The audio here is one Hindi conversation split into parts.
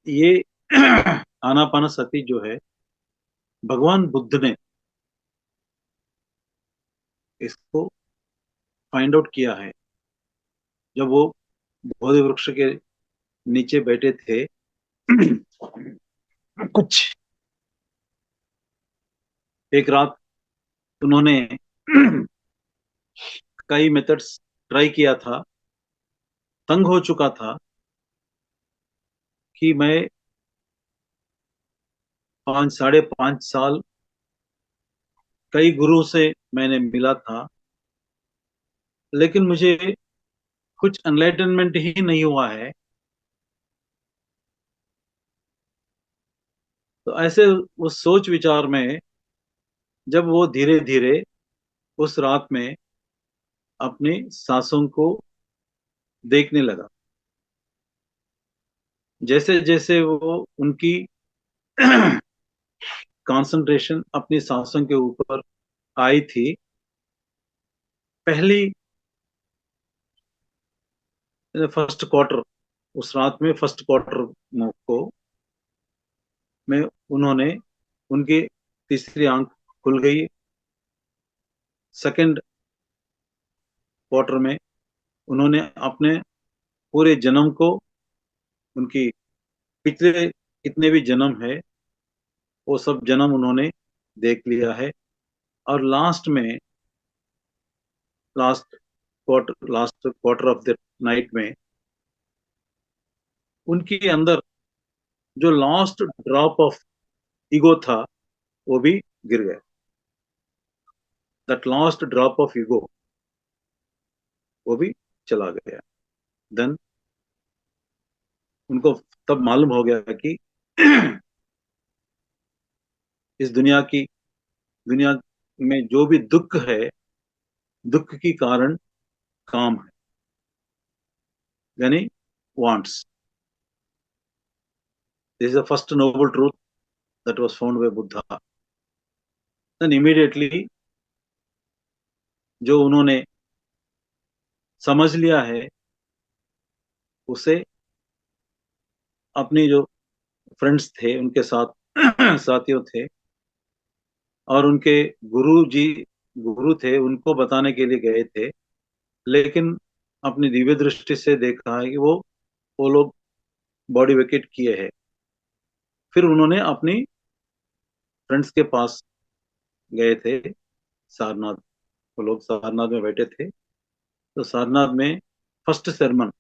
ये आनापानसति जो है, भगवान बुद्ध ने इसको फाइंड आउट किया है जब वो बोधि वृक्ष के नीचे बैठे थे। कुछ एक रात उन्होंने कई मेथड्स ट्राई किया था, तंग हो चुका था कि मैं 5 साढ़े 5 साल कई गुरु से मैंने मिला था, लेकिन मुझे कुछ एनलाइटनमेंट ही नहीं हुआ है। तो ऐसे उस सोच विचार में जब वो धीरे धीरे उस रात में अपनी सांसों को देखने लगा, जैसे जैसे वो उनकी कंसंट्रेशन अपनी सांसों के ऊपर आई थी, पहली फर्स्ट क्वार्टर, उस रात में फर्स्ट क्वार्टर को में उन्होंने उनकी तीसरी आंख खुल गई। सेकंड क्वार्टर में उन्होंने अपने पूरे जन्म को, उनकी पिछले कितने भी जन्म है वो सब जन्म उन्होंने देख लिया है। और last quarter of the night में उनके अंदर जो लास्ट ड्रॉप ऑफ ईगो था वो भी गिर गया। That last drop of ego वो भी चला गया। देन उनको तब मालूम हो गया कि इस दुनिया में जो भी दुख है, दुख की कारण काम है, यानी wants. This is the first noble truth that was found by Buddha. Then immediately जो उन्होंने समझ लिया है उसे अपनी जो फ्रेंड्स थे उनके साथ साथियों थे और उनके गुरु थे उनको बताने के लिए गए थे, लेकिन अपनी दिव्य दृष्टि से देखा है कि वो लोग बॉडी वेकेट किए हैं। फिर उन्होंने अपनी फ्रेंड्स के पास गए थे सारनाथ। वो लोग सारनाथ में बैठे थे, तो सारनाथ में फर्स्ट sermon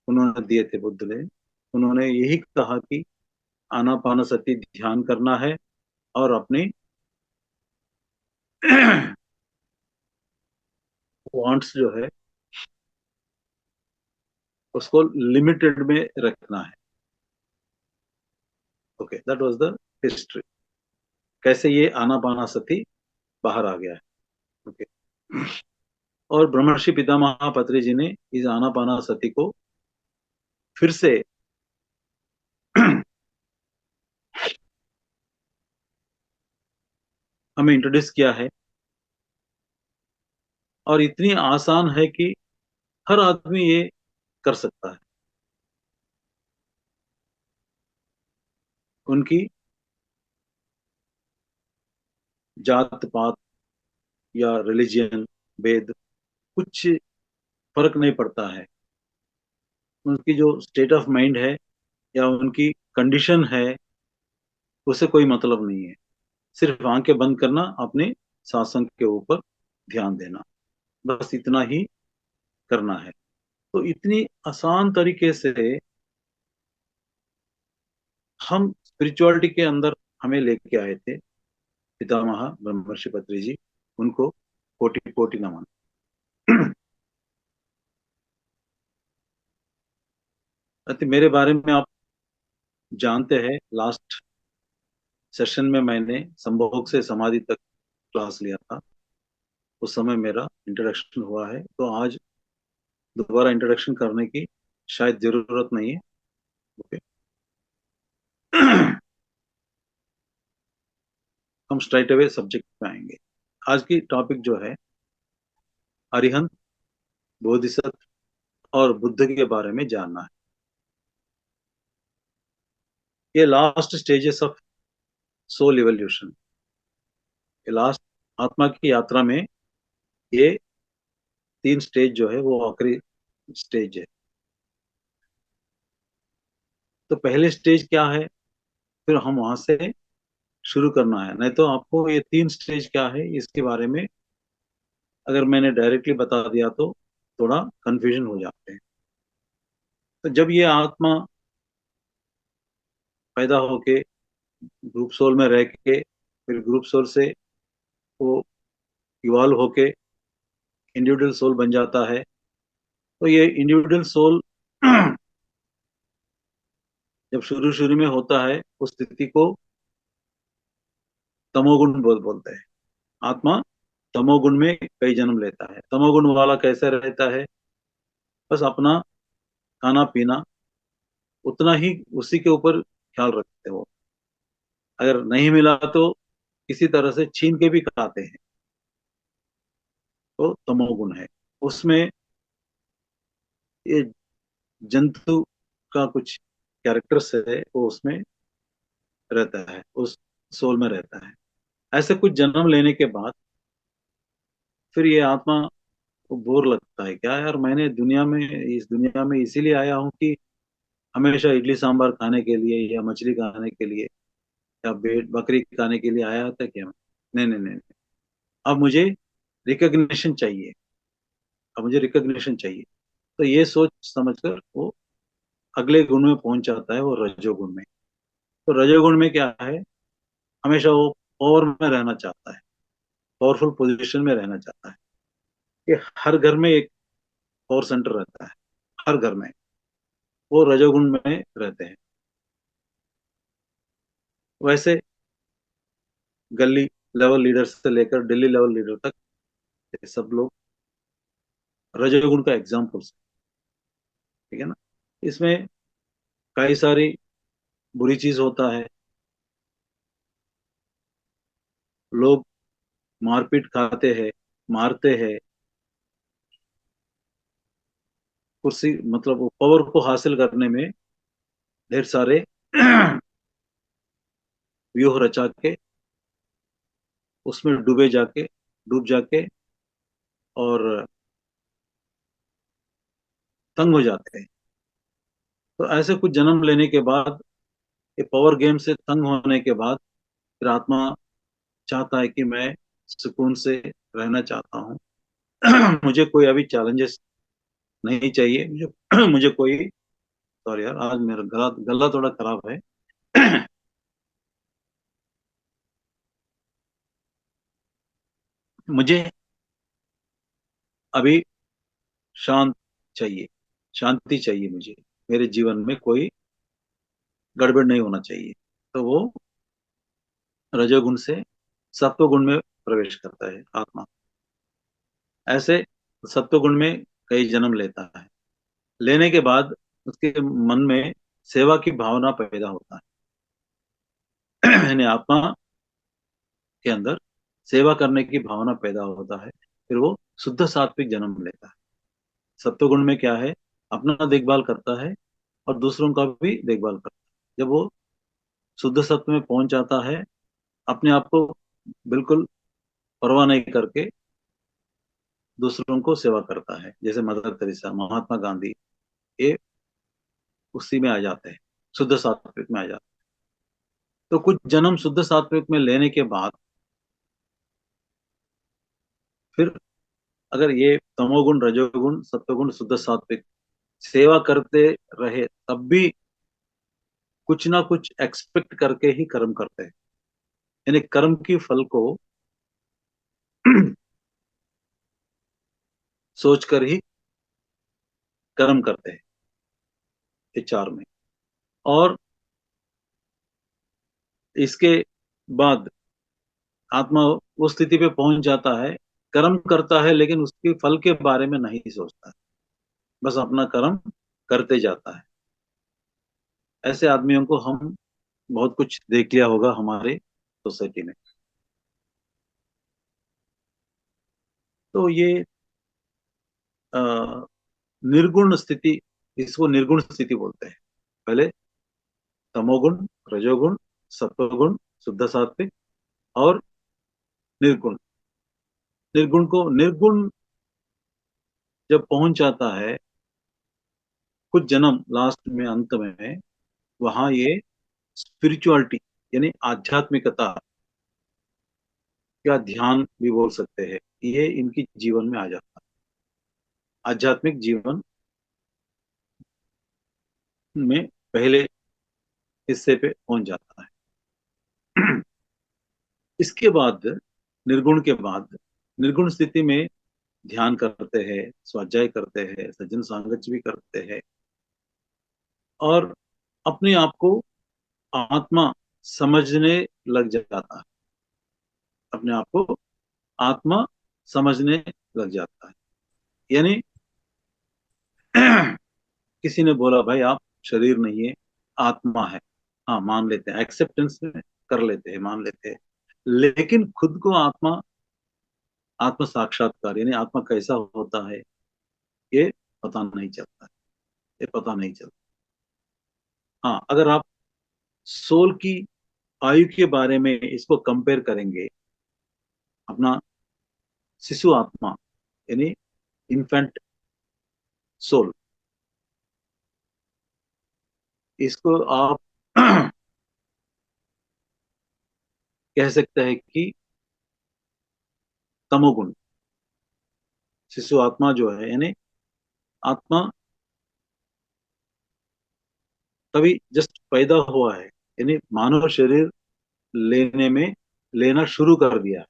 उन्होंने दिए थे बुद्ध ने। उन्होंने यही कहा कि आनापानसति ध्यान करना है और अपनी वांट्स जो है उसको लिमिटेड में रखना है। Okay, that was the history, कैसे ये आनापानसति बाहर आ गया है। ओके। और ब्रह्मर्षि पितामह पत्री जी ने इस आनापानसति को फिर से हमें इंट्रोड्यूस किया है, और इतनी आसान है कि हर आदमी ये कर सकता है। उनकी जात पात या रिलीजियन, वेद, कुछ फर्क नहीं पड़ता है। उनकी जो स्टेट ऑफ माइंड है या उनकी कंडीशन है उसे कोई मतलब नहीं है। सिर्फ आंखें बंद करना, अपने शासन के ऊपर ध्यान देना, बस इतना ही करना है। तो इतनी आसान तरीके से हम स्पिरिचुअलिटी के अंदर हमें लेके आए थे पितामह ब्रह्मर्षि पत्री जी। उनको कोटि कोटि नमन। अति मेरे बारे में आप जानते हैं, लास्ट सेशन में मैंने संभोग से समाधि तक क्लास लिया था। उस समय मेरा इंट्रोडक्शन हुआ है, तो आज दोबारा इंट्रोडक्शन करने की शायद जरूरत नहीं है। ओके। हम स्ट्राइट अवे सब्जेक्ट पे आएंगे। आज की टॉपिक जो है अरिहंत, बोधिसत्व और बुद्ध के बारे में जानना है। ये last stages of soul evolution, ये लास्ट आत्मा की यात्रा में ये तीन स्टेज जो है वो आखिरी स्टेज है। तो पहले स्टेज क्या है, फिर हम वहां से शुरू करना है। नहीं तो आपको ये तीन स्टेज क्या है इसके बारे में अगर मैंने डायरेक्टली बता दिया तो थोड़ा कंफ्यूजन हो जाते हैं। तो जब ये आत्मा पैदा होके ग्रुप सोल में रह के फिर ग्रुप सोल से वो इवॉल्व होके इंडिविजुअल सोल बन जाता है, तो ये इंडिविजुअल सोल जब शुरू शुरू में होता है उस स्थिति को तमोगुण बोलते हैं। आत्मा तमोगुण में कई जन्म लेता है। तमोगुण वाला कैसे रहता है, बस अपना खाना पीना उतना ही उसी के ऊपर ख्याल रखते हो, अगर नहीं मिला तो किसी तरह से छीन के भी खाते हैं, तो तमोगुण है। उसमें ये जंतु का कुछ कैरेक्टर्स है वो उसमें रहता है, उस सोल में रहता है। ऐसे कुछ जन्म लेने के बाद फिर ये आत्मा को बोर लगता है, क्या यार मैंने दुनिया में इस दुनिया में इसीलिए आया हूँ कि हमेशा इडली सांभर खाने के लिए या मछली खाने के लिए या बकरी खाने के लिए आया था क्या मैं? नहीं नहीं नहीं नहीं। अब मुझे रिकग्निशन चाहिए, अब मुझे रिकग्निशन चाहिए। तो ये सोच समझकर वो अगले गुण में पहुंच जाता है, वो रजोगुण में। तो रजोगुण में क्या है, हमेशा वो पावर में रहना चाहता है, पावरफुल पोजीशन में रहना चाहता है। ये हर घर में एक पावर सेंटर रहता है, हर घर में वो रजोगुण में रहते हैं। वैसे गली लेवल लीडर से लेकर दिल्ली लेवल लीडर तक ये सब लोग रजोगुण का एग्जाम्पल्स, ठीक है ना। इसमें कई सारी बुरी चीज होता है, लोग मारपीट खाते हैं, मारते हैं, कुर्सी मतलब वो पावर को हासिल करने में ढेर सारे व्यूह रचा के उसमें डूब जाके और तंग हो जाते हैं। तो ऐसे कुछ जन्म लेने के बाद, ये पावर गेम से तंग होने के बाद फिर आत्मा चाहता है कि मैं सुकून से रहना चाहता हूँ। मुझे कोई अभी चैलेंजेस नहीं चाहिए, मुझे मुझे कोई, सॉरी यार आज मेरा गला गला थोड़ा खराब है। मुझे अभी शांत चाहिए, शांति चाहिए मुझे, मेरे जीवन में कोई गड़बड़ नहीं होना चाहिए। तो वो रजोगुण से सत्वगुण में प्रवेश करता है आत्मा। ऐसे सत्वगुण में कई जन्म लेता है। लेने के बाद उसके मन में सेवा की भावना पैदा होता है। यानी आत्मा के अंदर सेवा करने की भावना पैदा होता है। फिर वो शुद्ध सात्विक जन्म लेता है। सत्वगुण में क्या है, अपना देखभाल करता है और दूसरों का भी देखभाल करता है। जब वो शुद्ध सत्व में पहुंच जाता है, अपने आप को बिल्कुल परवाह नहीं करके दूसरों को सेवा करता है, जैसे मदर तेरेसा, महात्मा गांधी, ये उसी में आ जाते हैं, शुद्ध सात्विक में आ जाते हैं। तो कुछ जन्म शुद्ध सात्विक में लेने के बाद फिर अगर ये तमोगुण रजोगुण सत्वगुण शुद्ध सात्विक सेवा करते रहे, तब भी कुछ ना कुछ एक्सपेक्ट करके ही कर्म करते हैं। यानी कर्म की फल को सोचकर ही कर्म करते हैं विचार में। और इसके बाद आत्मा उस स्थिति पे पहुंच जाता है, कर्म करता है लेकिन उसके फल के बारे में नहीं सोचता है, बस अपना कर्म करते जाता है। ऐसे आदमियों को हम बहुत कुछ देख लिया होगा हमारे सोसाइटी में। तो ये अ, निर्गुण स्थिति, इसको निर्गुण स्थिति बोलते हैं। पहले तमोगुण, रजोगुण, सत्वगुण, शुद्ध सात्विक और निर्गुण। निर्गुण जब पहुंच जाता है कुछ जन्म लास्ट में, अंत में, वहां ये स्पिरिचुअलिटी यानी आध्यात्मिकता या ध्यान भी बोल सकते हैं, ये इनकी जीवन में आ जाता है। आध्यात्मिक जीवन में पहले हिस्से पे पहुंच जाता है। इसके बाद, निर्गुण के बाद, निर्गुण स्थिति में ध्यान करते हैं, स्वाध्याय करते हैं, सज्जन सांगत्य भी करते हैं और अपने आप को आत्मा समझने लग जाता है। अपने आप को आत्मा समझने लग जाता है। यानी किसी ने बोला भाई आप शरीर नहीं है, आत्मा है। हाँ, मान लेते हैं, एक्सेप्टेंस में कर लेते हैं, मान लेते हैं। लेकिन खुद को आत्मा, आत्म साक्षात्कार यानी आत्मा कैसा होता है, ये पता नहीं चलता है। ये पता नहीं चलता। हाँ, अगर आप सोल की आयु के बारे में इसको कंपेयर करेंगे, अपना शिशु आत्मा यानी इन्फेंट सोल, इसको आप कह सकते हैं कि तमोगुण। शिशु आत्मा जो है यानी आत्मा तभी जस्ट पैदा हुआ है, यानी मानव शरीर लेना शुरू कर दिया।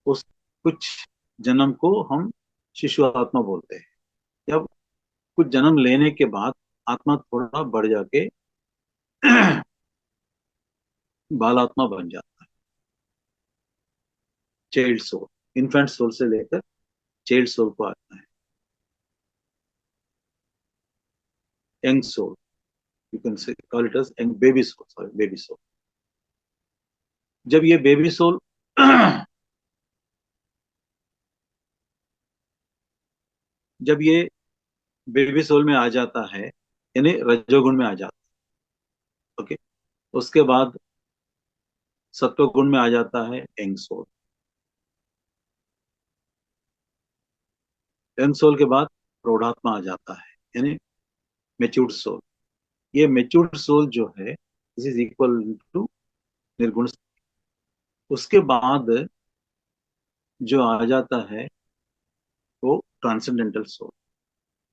उस कुछ जन्म को हम शिशु आत्मा बोलते हैं। जब कुछ जन्म लेने के बाद आत्मा थोड़ा बढ़ जाके बालात्मा बन जाता है। चाइल्ड सोल, इन्फेंट सोल से लेकर चाइल्ड सोल को आता है, young soul. You can say call it as young baby soul, sorry baby soul. जब ये बेबी सोल जब ये बेबी सोल में आ जाता है यानी रजोगुण में आ जाता है, ओके, उसके बाद सत्व गुण में आ जाता है यंग सोल। यंग सोल के बाद प्रौढ़ात्मा आ जाता है यानी मेच्योर्ड सोल। ये मेच्योर्ड सोल जो है दिस इज इक्वल टू निर्गुण। उसके बाद जो आ जाता है वो ट्रांसेंडेंटल सोल।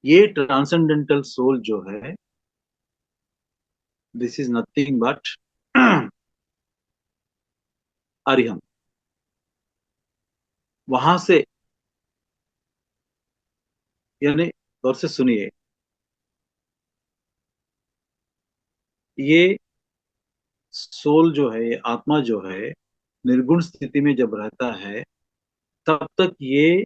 ये ट्रांसेंडेंटल सोल जो है this is nothing but Arihant. वहां से यानी और से सुनिए, ये सोल जो है, ये आत्मा जो है, निर्गुण स्थिति में जब रहता है तब तक ये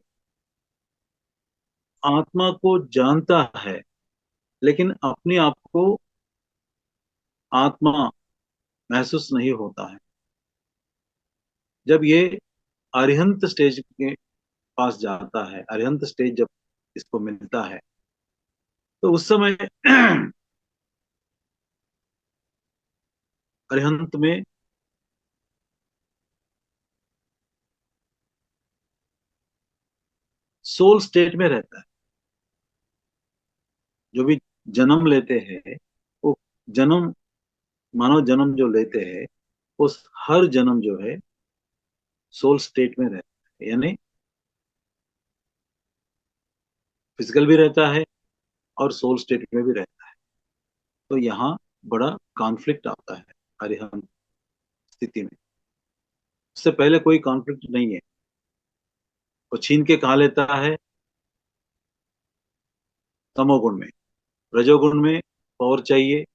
आत्मा को जानता है, लेकिन अपने आप को आत्मा महसूस नहीं होता है। जब ये अरिहंत स्टेज के पास जाता है, अरिहंत स्टेज जब इसको मिलता है, तो उस समय अरिहंत में सोल स्टेट में रहता है। जो भी जन्म लेते हैं वो जन्म, मानव जन्म जो लेते हैं, उस हर जन्म जो है सोल स्टेट में रहता है, यानी फिजिकल भी रहता है और सोल स्टेट में भी रहता है। तो यहाँ बड़ा कॉन्फ्लिक्ट आता है अरिहंत स्थिति में। उससे पहले कोई कॉन्फ्लिक्ट नहीं है। वो छीन के खा लेता है तमोगुण में। रजोगुण में पावर चाहिए,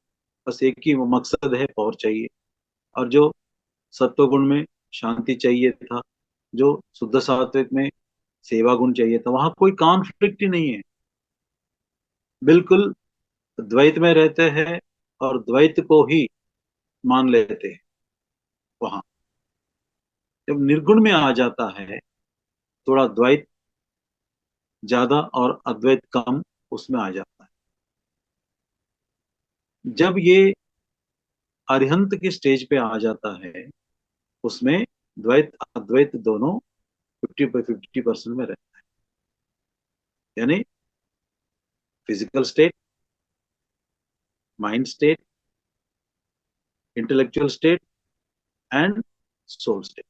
बस एक ही मकसद है, पावर चाहिए। और जो सत्वगुण में शांति चाहिए था, जो शुद्ध सात्विक में सेवा गुण चाहिए था, वहां कोई कॉन्फ्लिक्ट ही नहीं है। बिल्कुल द्वैत में रहते हैं और द्वैत को ही मान लेते हैं। वहां जब निर्गुण में आ जाता है, थोड़ा द्वैत ज्यादा और अद्वैत कम उसमें आ जाता है। जब ये अरिहंत की स्टेज पे आ जाता है, उसमें द्वैत अद्वैत दोनों 50/50% में रहते हैं। यानी physical state, mind state, intellectual state and soul state,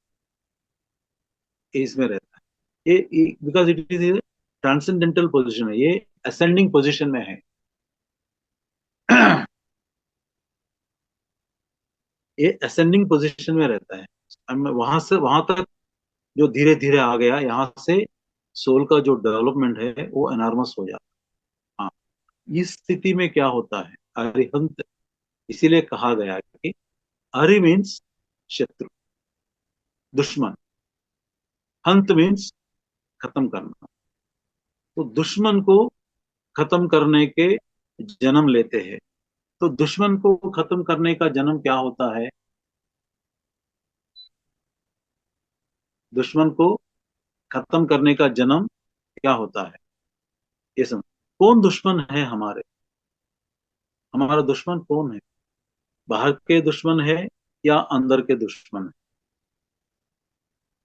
इसमें रहता है ये। Because it is transcendental position है, ये असेंडिंग पोजिशन में है। ये असेंडिंग पोजिशन में रहता है। वहां से वहां तक जो धीरे धीरे आ गया, यहाँ से सोल का जो डेवलपमेंट है वो एनॉर्मस हो जाता है। हाँ, इस स्थिति में क्या होता है, अरिहंत, इसीलिए कहा गया कि अरि मीन्स शत्रु, दुश्मन, हंत मीन्स खत्म करना। तो दुश्मन को खत्म करने के जन्म लेते हैं। तो दुश्मन को खत्म करने का जन्म क्या होता है, दुश्मन को खत्म करने का जन्म क्या होता है, ये समझ। कौन दुश्मन है हमारे, हमारा दुश्मन कौन है, बाहर के दुश्मन है या अंदर के दुश्मन है।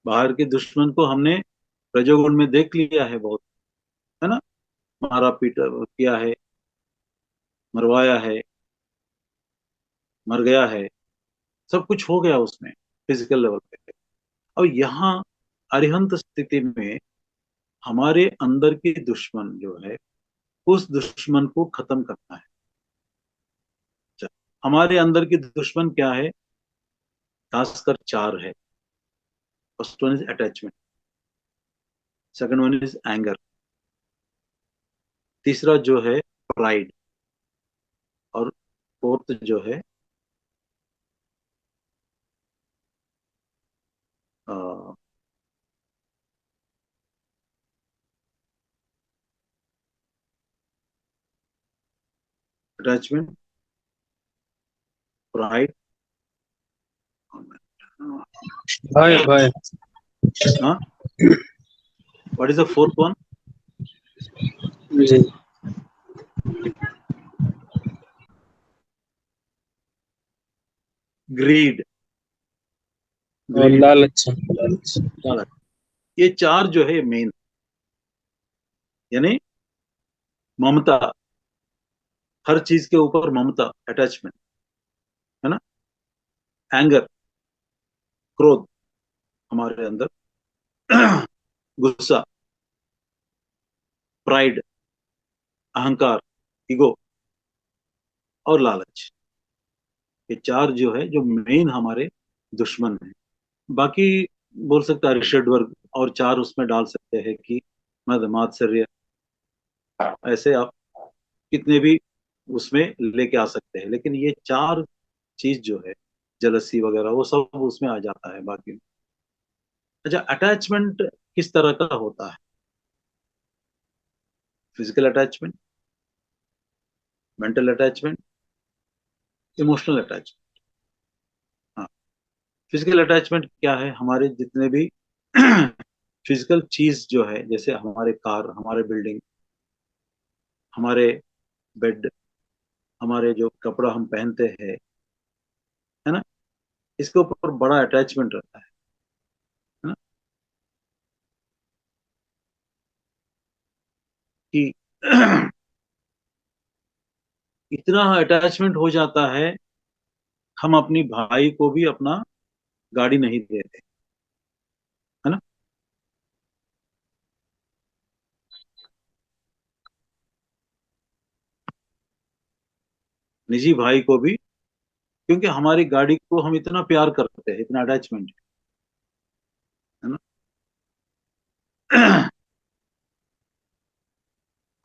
बाहर के दुश्मन को हमने रजोगुण में देख लिया है बहुत, है ना, मारा पीटा किया है, मरवाया है, मर गया है, सब कुछ हो गया उसमें फिजिकल लेवल पे। अब यहाँ अरिहंत स्थिति में हमारे अंदर की दुश्मन जो है, उस दुश्मन को खत्म करना है। अच्छा, हमारे अंदर की दुश्मन क्या है, खासकर चार है। First one is attachment, second one is anger, तीसरा जो है प्राइड, और फोर्थ जो है अटैचमेंट, प्राइड, भय भय। हाँ, what is the fourth one, जी। ग्रीड, और ग्रीड, लालच लालच। ये चार जो है मेन, यानी ममता, हर चीज के ऊपर ममता, अटैचमेंट, है ना, एंगर, क्रोध हमारे अंदर, गुस्सा, प्राइड, अहंकार, ईगो, और लालच। ये चार जो है, जो मेन हमारे दुश्मन है। बाकी बोल सकते हैं अरिषड वर्ग और चार उसमें डाल सकते हैं कि मद मात्सर्य, ऐसे आप कितने भी उसमें लेके आ सकते हैं, लेकिन ये चार चीज जो है, जलसी वगैरह, वो सब उसमें आ जाता है बाकी। अच्छा, अटैचमेंट किस तरह का होता है, physical attachment, mental attachment, emotional attachment. हाँ, फिजिकल अटैचमेंट क्या है, हमारे जितने भी फिजिकल चीज जो है, जैसे हमारे कार, हमारे बिल्डिंग, हमारे बेड, हमारे जो कपड़ा हम पहनते हैं, है ना, इसके ऊपर बड़ा अटैचमेंट रहता है ना, कि इतना अटैचमेंट हो जाता है, हम अपनी भाई को भी अपना गाड़ी नहीं देते, है ना, निजी भाई को भी, क्योंकि हमारी गाड़ी को हम इतना प्यार करते हैं, इतना अटैचमेंट, है ना।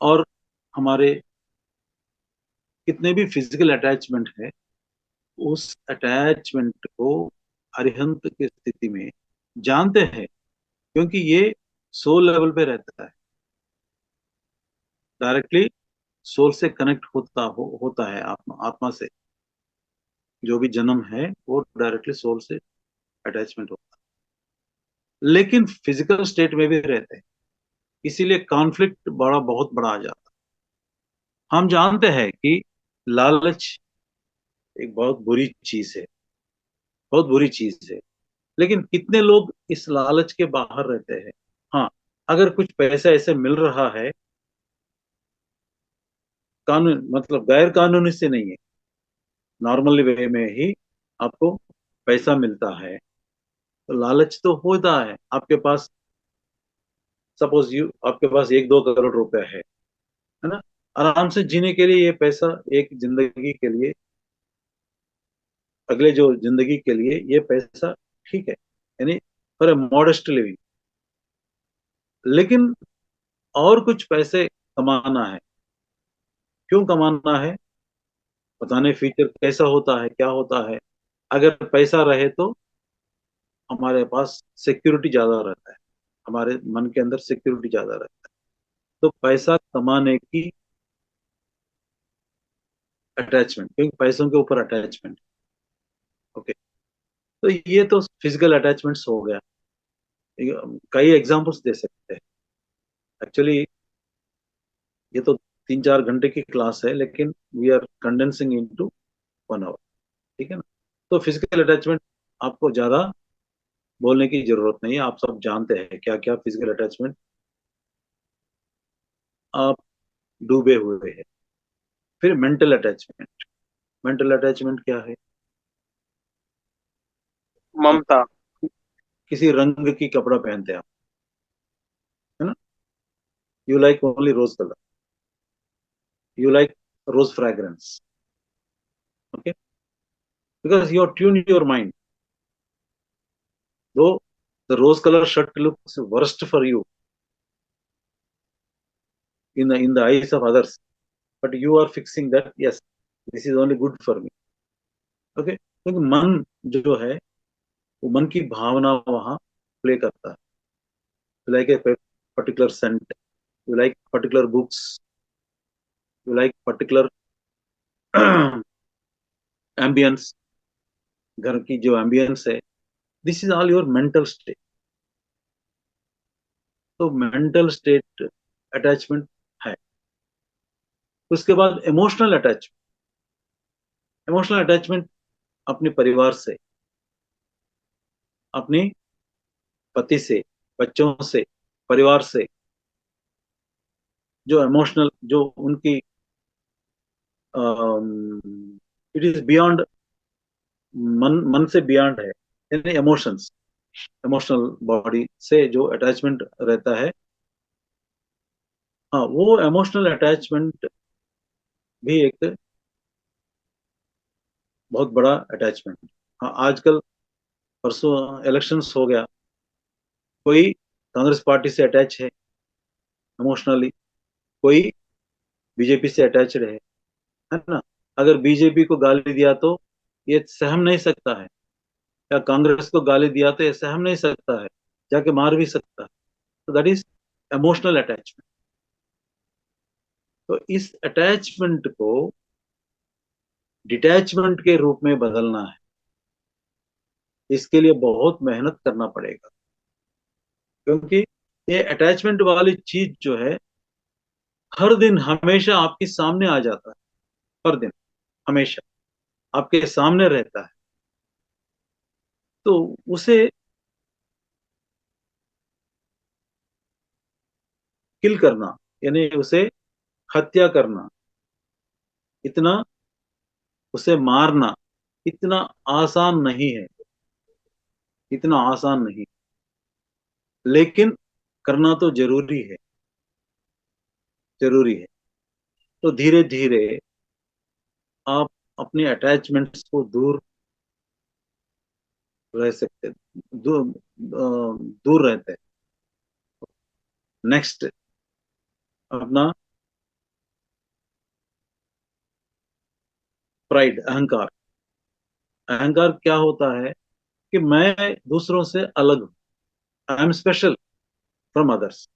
और हमारे कितने भी फिजिकल अटैचमेंट है, उस अटैचमेंट को अरिहंत की स्थिति में जानते हैं, क्योंकि ये सोल लेवल पे रहता है, डायरेक्टली सोल से कनेक्ट होता है, आत्मा आत्मा से जो भी जन्म है वो डायरेक्टली सोल से अटैचमेंट होता है, लेकिन फिजिकल स्टेट में भी रहते हैं, इसीलिए कॉन्फ्लिक्ट बहुत बड़ा आ जाता है। हम जानते हैं कि लालच एक बहुत बुरी चीज है, बहुत बुरी चीज है। लेकिन कितने लोग इस लालच के बाहर रहते हैं। हाँ, अगर कुछ पैसा ऐसे मिल रहा है, कानून मतलब गैर कानूनी से नहीं है, नॉर्मल वे में ही आपको पैसा मिलता है, तो लालच तो होता है आपके पास। सपोज यू आपके पास 1-2 करोड़ रुपए है ना, आराम से जीने के लिए ये पैसा, एक जिंदगी के लिए, अगले जो जिंदगी के लिए ये पैसा ठीक है, यानी फॉर ए मॉडेस्ट लिविंग। लेकिन और कुछ पैसे कमाना है। क्यों कमाना है? पता नहीं फ्यूचर कैसा होता है, क्या होता है। अगर पैसा रहे तो हमारे पास सिक्योरिटी ज्यादा रहता है, हमारे मन के अंदर सिक्योरिटी ज्यादा रहता है। तो पैसा कमाने की अटैचमेंट, क्योंकि पैसों के ऊपर अटैचमेंट। ओके, तो ये तो फिजिकल अटैचमेंट्स हो गया। कई एग्जांपल्स दे सकते हैं। एक्चुअली ये तो 3-4 घंटे की क्लास है, लेकिन we are condensing into 1 hour. ठीक है ना? तो फिजिकल अटैचमेंट आपको ज्यादा बोलने की जरूरत नहीं है, आप सब जानते हैं क्या क्या फिजिकल अटैचमेंट आप डूबे हुए हैं। फिर मेंटल अटैचमेंट। मेंटल अटैचमेंट क्या है? कि ममता। किसी रंग की कपड़ा पहनते हैं आप, है ना? You like only rose colour, you like rose fragrance. Okay, because you tune your mind, to the rose color shirt looks worst for you in the eyes of others, but you are fixing that yes, this is only good for me. Okay, क्योंकि मन जो है, वो मन की भावना वहां प्ले करता है। You like a particular scent, you like particular books, you like particular ambience, घर की जो एम्बियंस है, this is all your mental state. तो मेंटल स्टेट अटैचमेंट है। उसके बाद इमोशनल अटैचमेंट। इमोशनल अटैचमेंट अपने परिवार से, अपनी पति से, बच्चों से, परिवार से, जो इमोशनल, जो उनकी इट इज बियॉन्ड, मन मन से बियॉन्ड है, यानी इमोशंस, इमोशनल बॉडी से जो अटैचमेंट रहता है। हाँ, वो इमोशनल अटैचमेंट भी एक बहुत बड़ा अटैचमेंट। हाँ, आजकल परसों इलेक्शंस हो गया, कोई कांग्रेस पार्टी से अटैच है इमोशनली, कोई बीजेपी से अटैच्ड है ना? अगर बीजेपी को गाली दिया तो ये सहम नहीं सकता है, या कांग्रेस को गाली दिया तो ये सहम नहीं सकता है, जाके मार भी सकता है। तो दैट इज इमोशनल अटैचमेंट। तो इस अटैचमेंट को डिटैचमेंट के रूप में बदलना है, इसके लिए बहुत मेहनत करना पड़ेगा। क्योंकि ये अटैचमेंट वाली चीज जो है, हर दिन हमेशा आपके सामने आ जाता है, हर दिन हमेशा आपके सामने रहता है। तो उसे किल करना, यानी उसे हत्या करना, इतना, उसे मारना इतना आसान नहीं है, इतना आसान नहीं। लेकिन करना तो जरूरी है, जरूरी है। तो धीरे धीरे आप अपने अटैचमेंट्स को दूर रह सकते, दूर रहते हैं। नेक्स्ट, अपना प्राइड, अहंकार। अहंकार क्या होता है? कि मैं दूसरों से अलग हूं, आई एम स्पेशल फ्रॉम अदर्स।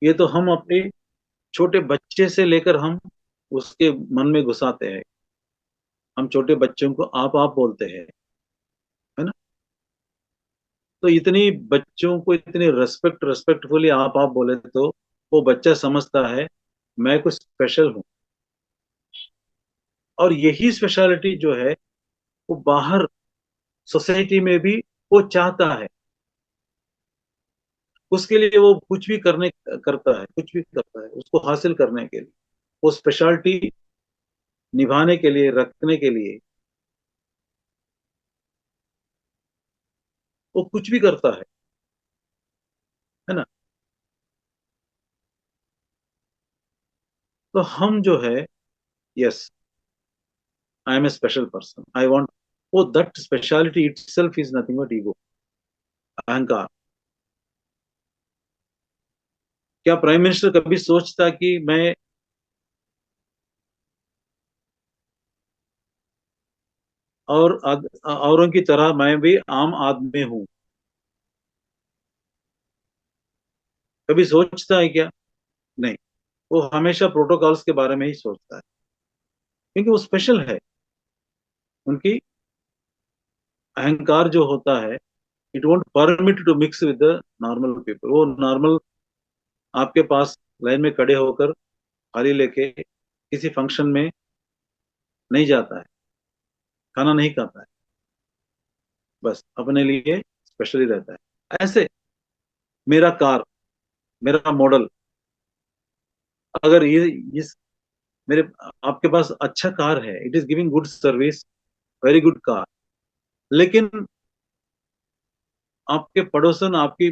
ये तो हम अपने छोटे बच्चे से लेकर हम उसके मन में घुसाते हैं। हम छोटे बच्चों को आप बोलते हैं, है ना? तो इतनी बच्चों को इतनी रेस्पेक्टफुली आप बोले तो वो बच्चा समझता है मैं कुछ स्पेशल हूँ। और यही स्पेशलिटी जो है वो बाहर सोसाइटी में भी वो चाहता है। उसके लिए वो कुछ भी करने करता है, कुछ भी करता है उसको हासिल करने के लिए, वो स्पेशलिटी निभाने के लिए, रखने के लिए वो कुछ भी करता है ना। तो हम जो है, yes, I am a special person, I want, वो that speciality itself is nothing but ego, अहंकार। क्या प्राइम मिनिस्टर कभी सोचता कि मैं औरों की तरह मैं भी आम आदमी हूं? कभी सोचता है क्या? नहीं। वो हमेशा प्रोटोकॉल्स के बारे में ही सोचता है, क्योंकि वो स्पेशल है। उनकी अहंकार जो होता है, it won't permit to mix with the normal people. वो नॉर्मल आपके पास लाइन में खड़े होकर थाली लेके किसी फंक्शन में नहीं जाता है, खाना नहीं खाता है, बस अपने लिए स्पेशली रहता है। ऐसे मेरा कार, मेरा मॉडल, अगर ये इस मेरे आपके पास अच्छा कार है, it is giving good service, very good car, लेकिन आपके पड़ोसन आपकी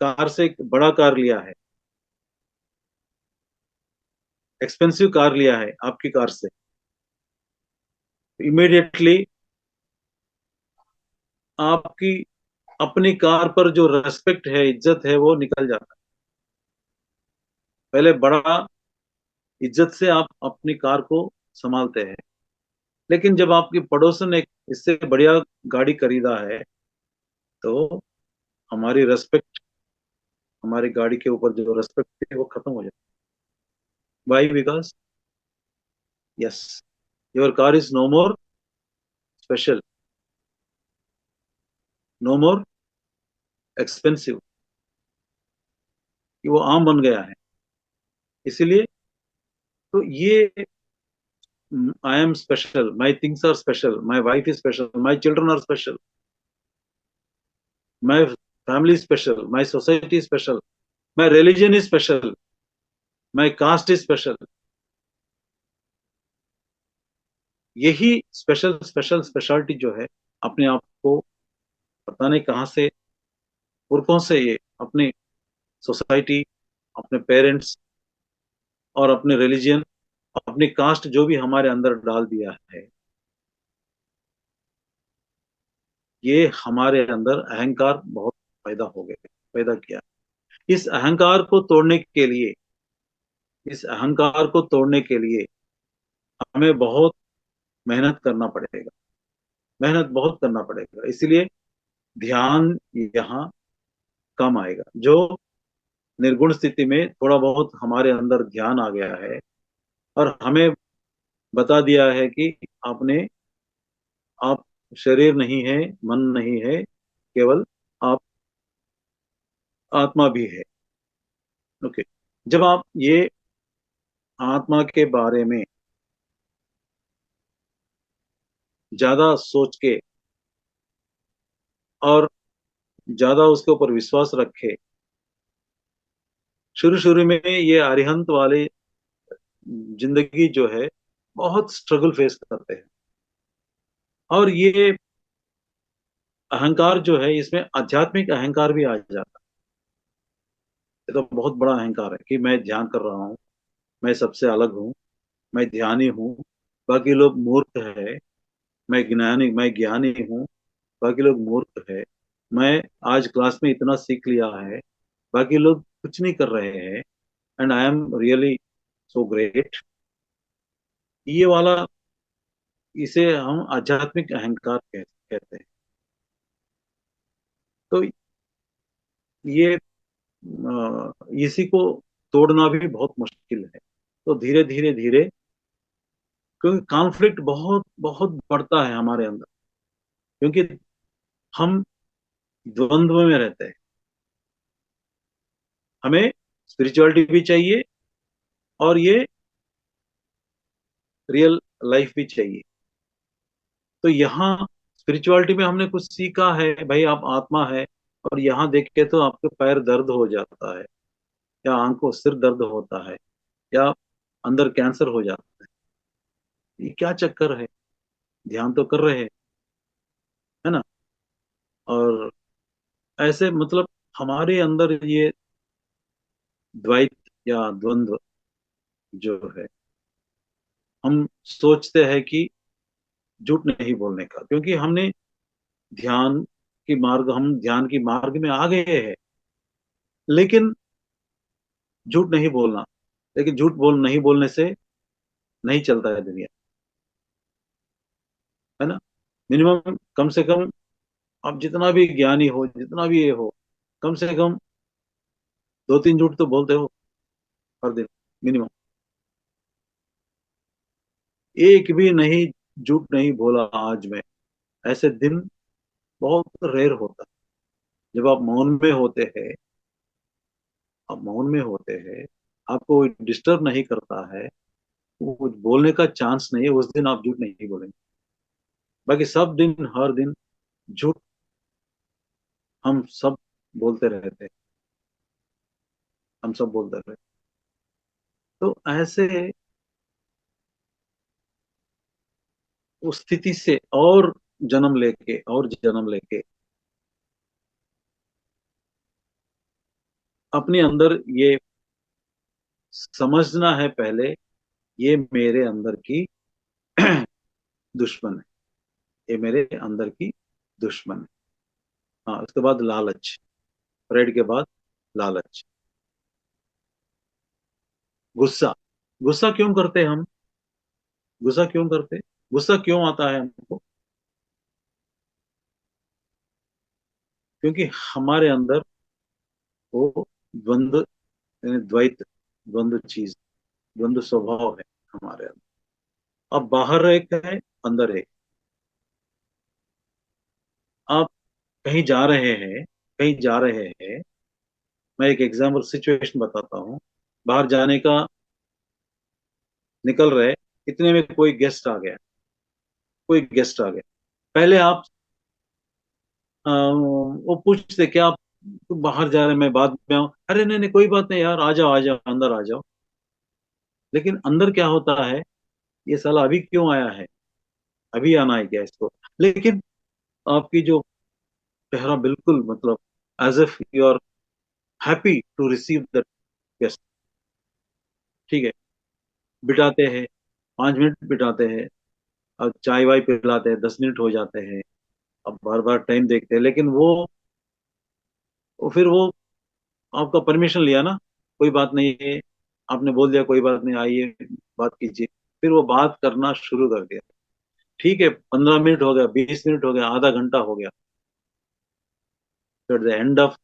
कार से एक बड़ा कार लिया है, एक्सपेंसिव कार लिया है आपकी कार से, इमीडिएटली आपकी अपनी कार पर जो रेस्पेक्ट है, इज्जत है, वो निकल जाता है। पहले बड़ा इज्जत से आप अपनी कार को संभालते हैं, लेकिन जब आपके पड़ोसन ने इससे बढ़िया गाड़ी खरीदा है, तो हमारी रेस्पेक्ट, हमारी गाड़ी के ऊपर जो रेस्पेक्ट है वो खत्म हो जाती है। Why? Because yes, your car is no more special, no more expensive, कि वो आम बन गया है। इसलिए तो ये, I am special, my things are special, my wife is special, my children are special, my family special, my society special, my religion is special, my caste is special. यही स्पेशल स्पेशल स्पेशलिटी जो है, अपने आप को पता नहीं कहाँ से, पुरखों से, ये अपनी सोसाइटी, अपने पेरेंट्स और अपने रिलीजन, अपनी कास्ट जो भी हमारे अंदर डाल दिया है, ये हमारे अंदर अहंकार बहुत पैदा हो गए, पैदा किया। इस अहंकार को तोड़ने के लिए, इस अहंकार को तोड़ने के लिए हमें बहुत मेहनत करना पड़ेगा, मेहनत बहुत करना पड़ेगा। इसलिए ध्यान यहाँ कम आएगा। जो निर्गुण स्थिति में थोड़ा बहुत हमारे अंदर ध्यान आ गया है और हमें बता दिया है कि आपने, आप शरीर नहीं है, मन नहीं है, केवल आप आत्मा भी है। ओके। जब आप ये आत्मा के बारे में ज्यादा सोच के और ज्यादा उसके ऊपर विश्वास रखे, शुरू शुरू में ये अरिहंत वाले जिंदगी जो है बहुत स्ट्रगल फेस करते हैं। और ये अहंकार जो है, इसमें आध्यात्मिक अहंकार भी आ जाता है। ये तो बहुत बड़ा अहंकार है कि मैं ध्यान कर रहा हूँ, मैं सबसे अलग हूँ, मैं ध्यानी हूँ, बाकी लोग मूर्ख है। मैं ज्ञानी हूँ, बाकी लोग मूर्ख है। मैं आज क्लास में इतना सीख लिया है, बाकी लोग कुछ नहीं कर रहे हैं, and I am really so great. ये वाला, इसे हम आध्यात्मिक अहंकार कहते हैं। तो ये इसी को तोड़ना भी बहुत मुश्किल है। तो धीरे धीरे धीरे, क्योंकि कॉन्फ्लिक्ट बहुत बहुत बढ़ता है हमारे अंदर, क्योंकि हम द्वंद्व में रहते हैं। हमें स्पिरिचुअलिटी भी चाहिए और ये रियल लाइफ भी चाहिए। तो यहाँ स्पिरिचुअलिटी में हमने कुछ सीखा है, भाई आप आत्मा है, और यहाँ देख के तो आपके पैर दर्द हो जाता है, या आंखों सिर दर्द होता है, या अंदर कैंसर हो जाता है। ये क्या चक्कर है? ध्यान तो कर रहे हैं, है ना? और ऐसे मतलब हमारे अंदर ये द्वैत या द्वंद्व जो है, हम सोचते हैं कि झूठ नहीं बोलने का, क्योंकि हमने ध्यान हम ध्यान की मार्ग में आ गए हैं। लेकिन झूठ नहीं बोलना, लेकिन नहीं बोलने से नहीं चलता है दुनिया, है ना? मिनिमम, कम से कम आप जितना भी ज्ञानी हो, जितना भी ये हो, कम से कम 2-3 झूठ तो बोलते हो हर दिन, मिनिमम। एक भी नहीं झूठ नहीं बोला आज मैं, ऐसे दिन बहुत रेयर होता है। जब आप मौन में होते हैं, आप मौन में होते हैं, आपको कोई डिस्टर्ब नहीं करता है, वो कुछ बोलने का चांस नहीं है, उस दिन आप झूठ नहीं बोलेंगे। बाकी सब दिन, हर दिन झूठ हम सब बोलते रहते हैं, हम सब बोलते रहते हैं। तो ऐसे उस स्थिति से और जन्म लेके अपने अंदर ये समझना है पहले, ये मेरे अंदर की दुश्मन है, ये मेरे अंदर की दुश्मन है। हाँ, उसके बाद लालच, प्रेड के बाद लालच। गुस्सा, गुस्सा क्यों करते हैं हम? गुस्सा क्यों करते हैं? गुस्सा क्यों आता है हमको? क्योंकि हमारे अंदर वो द्वंद्व, यानी द्वैत, द्वंद्व चीज, द्वंद्व स्वभाव है हमारे अंदर। अब बाहर एक है, अंदर एक। आप कहीं जा रहे हैं, कहीं जा रहे हैं, मैं एक एग्जाम्पल सिचुएशन बताता हूँ। बाहर जाने का निकल रहे, इतने में कोई गेस्ट आ गया, कोई गेस्ट आ गया। पहले आप वो पूछते क्या आप बाहर जा रहे हैं, मैं बाद में आऊं? अरे नहीं नहीं, कोई बात नहीं यार, आ जाओ आ जाओ, अंदर आ जाओ। लेकिन अंदर क्या होता है, ये साला अभी क्यों आया है, अभी आना है क्या इसको? लेकिन आपकी जो चेहरा बिल्कुल मतलब as if you are happy to receive that guest. ठीक है, बिठाते हैं, 5 मिनट बिठाते हैं, अब चाय वाय पिलाते हैं, 10 मिनट हो जाते हैं। अब बार बार टाइम देखते हैं, लेकिन फिर वो आपका परमिशन लिया ना, कोई बात नहीं है, आपने बोल दिया कोई बात नहीं, आइए बात कीजिए। फिर वो बात करना शुरू कर दिया। ठीक है, 15 मिनट हो गया, 20 मिनट हो गया, आधा घंटा हो गया, एट द एंड ऑफ,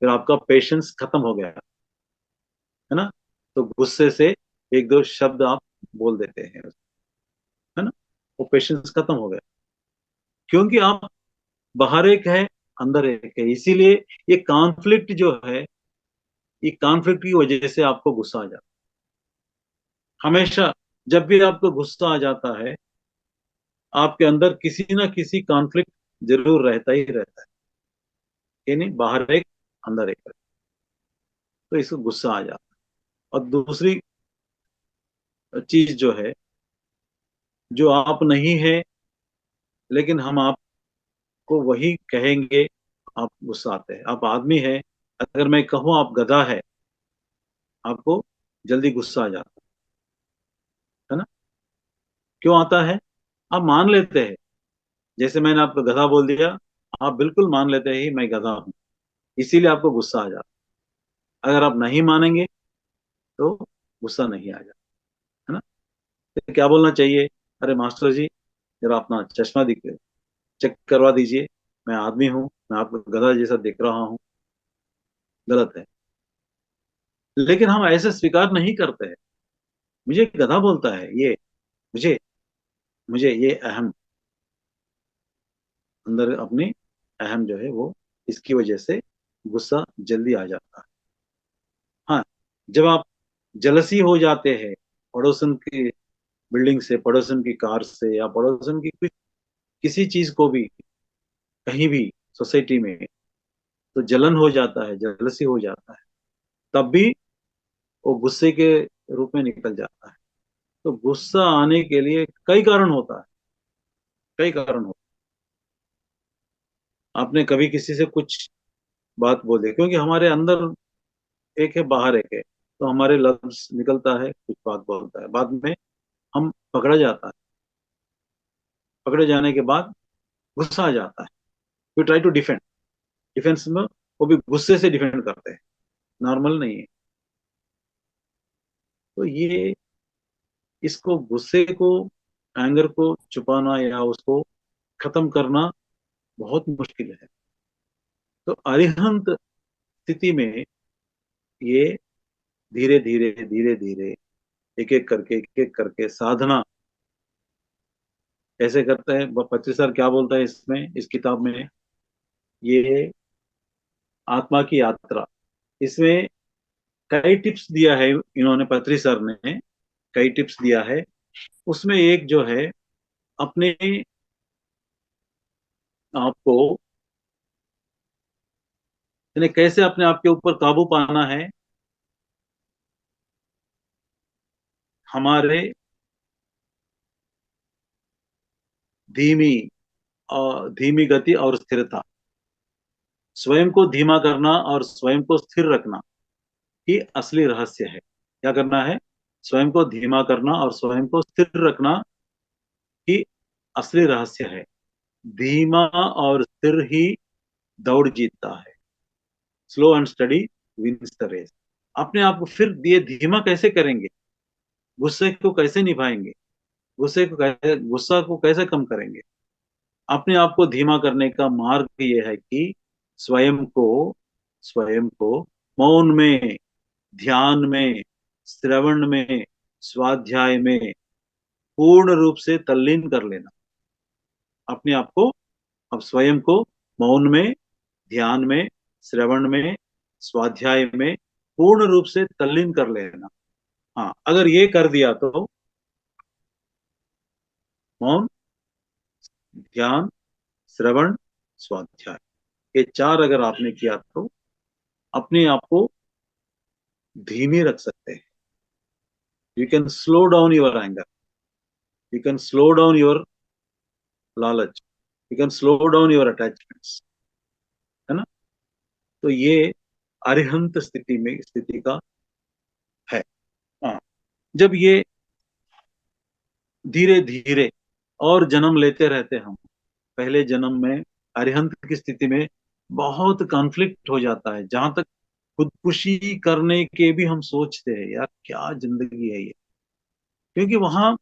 फिर आपका पेशेंस खत्म हो गया, है ना? तो गुस्से से एक दो शब्द आप बोल देते हैं, है ना? वो पेशेंस खत्म हो गया, क्योंकि आप बाहर एक है, अंदर एक है। इसीलिए ये कॉन्फ्लिक्ट जो है, ये कॉन्फ्लिक्ट की वजह से आपको गुस्सा आ जाता है। हमेशा जब भी आपको गुस्सा आ जाता है, आपके अंदर किसी ना किसी कॉन्फ्लिक्ट जरूर रहता ही रहता है। ये नहीं, बाहर एक अंदर एक है, तो इसको गुस्सा आ जाता है। और दूसरी चीज जो है, जो आप नहीं है, लेकिन हम आपको वही कहेंगे, आप गुस्सा आते हैं। आप आदमी है, अगर मैं कहूँ आप गधा है, आपको जल्दी गुस्सा आ जाता है ना? क्यों आता है? आप मान लेते हैं, जैसे मैंने आपको गधा बोल दिया, आप बिल्कुल मान लेते हैं ही मैं गधा हूं, इसीलिए आपको गुस्सा आ जाता है। अगर आप नहीं मानेंगे तो गुस्सा नहीं आ जाता, है ना? तो क्या बोलना चाहिए? अरे मास्टर जी, जरा अपना चश्मा दिख चेक करवा दीजिए, मैं आदमी हूँ, मैं आपको गधा जैसा दिख रहा हूँ। गलत है। लेकिन हम ऐसे स्वीकार नहीं करते हैं। मुझे गधा बोलता है ये, मुझे मुझे ये अहम, अंदर अपनी अहम जो है वो, इसकी वजह से गुस्सा जल्दी आ जाता है। हाँ, जब आप जलसी हो जाते हैं पड़ोसन के बिल्डिंग से, पड़ोसन की कार से, या पड़ोसन की कुछ किसी चीज को भी, कहीं भी सोसाइटी में, तो जलन हो जाता है, जलसी हो जाता है, तब भी वो गुस्से के रूप में निकल जाता है। तो गुस्सा आने के लिए कई कारण होता है, कई कारण होता है। आपने कभी किसी से कुछ बात बोल दी, क्योंकि हमारे अंदर एक है, बाहर एक है, तो हमारे लफ्ज निकलता है, कुछ बात बोलता है, बाद में हम पकड़ा जाता है, पकड़े जाने के बाद गुस्सा आ जाता है, we try to defend, defence में वो भी गुस्से से डिफेंड करते हैं, नॉर्मल नहीं है। तो ये, इसको, गुस्से को, एंगर को छुपाना या उसको खत्म करना बहुत मुश्किल है। तो अरिहंत स्थिति में ये धीरे धीरे धीरे धीरे, एक एक करके साधना कैसे करते हैं, पत्री सर क्या बोलता है इसमें, इस किताब में, ये आत्मा की यात्रा, इसमें कई टिप्स दिया है इन्होंने, पत्री सर ने कई टिप्स दिया है। उसमें एक जो है, अपने आप को, यानी कैसे अपने आप के ऊपर काबू पाना है, हमारे धीमी और धीमी गति और स्थिरता, स्वयं को धीमा करना और स्वयं को स्थिर रखना ही असली रहस्य है। क्या करना है? स्वयं को धीमा करना और स्वयं को स्थिर रखना ही असली रहस्य है। धीमा और स्थिर ही दौड़ जीतता है। Slow and study wins the race. अपने आप को फिर ये धीमा कैसे करेंगे? गुस्से को कैसे निभाएंगे? गुस्सा को कैसे कम करेंगे? अपने आप को धीमा करने का मार्ग ये है कि स्वयं को स्वयं को मौन में, ध्यान में, श्रवण में, स्वाध्याय में पूर्ण रूप से तल्लीन कर लेना। अपने आप को, अब स्वयं को मौन में, ध्यान में, श्रवण में, स्वाध्याय में पूर्ण रूप से तल्लीन कर लेना। हाँ, अगर ये कर दिया तो मौन, ध्यान, श्रवण, स्वाध्याय, ये चार अगर आपने किया तो अपने आप को धीमे रख सकते हैं। You can slow down your anger, you can slow down your लालच, you can slow down your attachments, है ना? तो ये अरिहंत स्थिति का है। हाँ, जब ये धीरे धीरे और जन्म लेते रहते हम, पहले जन्म में अरिहंत की स्थिति में बहुत कॉन्फ्लिक्ट हो जाता है, जहां तक खुदकुशी करने के भी हम सोचते हैं, यार क्या जिंदगी है ये। क्योंकि वहां,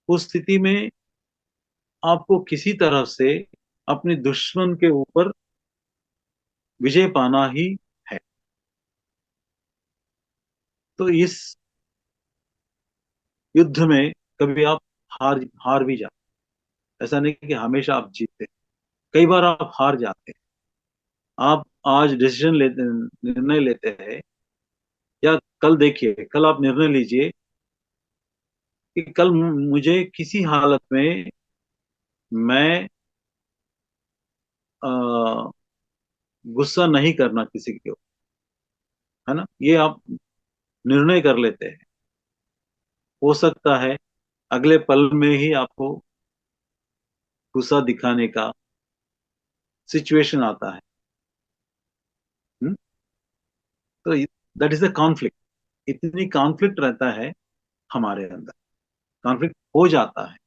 उस स्थिति में आपको किसी तरह से अपने दुश्मन के ऊपर विजय पाना ही है। तो इस युद्ध में कभी आप हार हार भी जाते, ऐसा नहीं कि हमेशा आप जीतते, कई बार आप हार जाते हैं। आप आज डिसीजन लेते, निर्णय लेते हैं, या कल देखिए, कल आप निर्णय लीजिए कि कल मुझे किसी हालत में, मैं आ, गुस्सा नहीं करना किसी के ऊपर, है ना? ये आप निर्णय कर लेते हैं। हो सकता है अगले पल में ही आपको गुस्सा दिखाने का सिचुएशन आता है। हुँ? तो दैट इज द कॉन्फ्लिक्ट। इतनी कॉन्फ्लिक्ट रहता है हमारे अंदर, कॉन्फ्लिक्ट हो जाता है।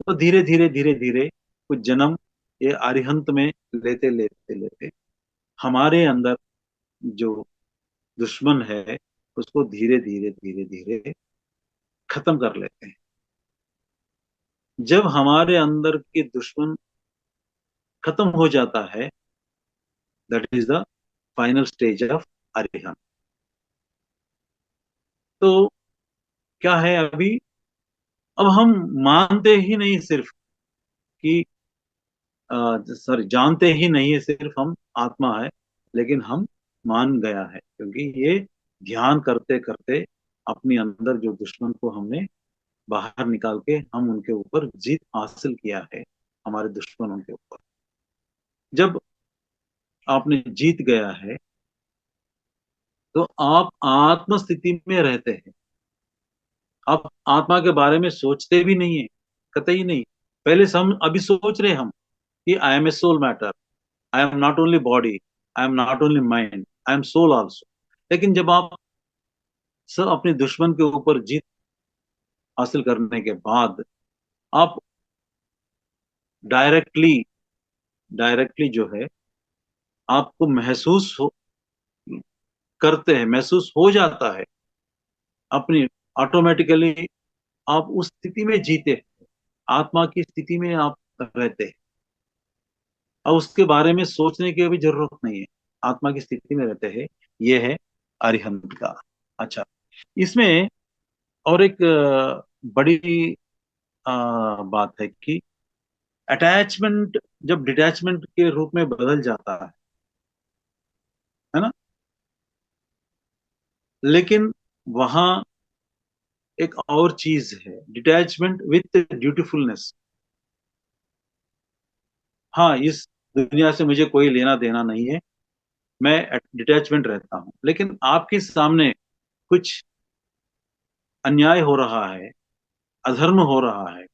तो धीरे धीरे धीरे धीरे कुछ जन्म ये अरिहंत में लेते लेते लेते हमारे अंदर जो दुश्मन है, उसको धीरे धीरे धीरे धीरे खत्म कर लेते हैं। जब हमारे अंदर के दुश्मन खत्म हो जाता है, that is the final stage of Arihant. तो क्या है अभी, अब हम मानते ही नहीं सिर्फ कि, सॉरी, जानते ही नहीं है सिर्फ हम आत्मा है, लेकिन हम मान गया है, क्योंकि ये ध्यान करते करते अपने अंदर जो दुश्मन को हमने बाहर निकाल के हम उनके ऊपर जीत हासिल किया है, हमारे दुश्मनों के ऊपर। जब आपने जीत गया है तो आप आत्म स्थिति में रहते हैं। आप आत्मा के बारे में सोचते भी नहीं है, कतई नहीं। पहले से हम अभी सोच रहे हैं हम कि I am a soul matter, I am not only body, I am not only mind, I am soul also. लेकिन जब आप सब अपने दुश्मन के ऊपर जीत हासिल करने के बाद आप डायरेक्टली डायरेक्टली जो है आपको करते हैं, महसूस हो जाता है अपनी, ऑटोमेटिकली आप उस स्थिति में जीते हैं, आत्मा की स्थिति में आप रहते हैं। अब उसके बारे में सोचने की अभी जरूरत नहीं है, आत्मा की स्थिति में रहते हैं। ये है अरिहंत का। अच्छा, इसमें और एक बड़ी बात है कि अटैचमेंट जब डिटैचमेंट के रूप में बदल जाता है ना, लेकिन वहां एक और चीज है, डिटैचमेंट विथ ड्यूटीफुलनेस। हाँ, इस दुनिया से मुझे कोई लेना देना नहीं है, मैं डिटैचमेंट रहता हूँ, लेकिन आपके सामने कुछ अन्याय हो रहा है, अधर्म हो रहा है,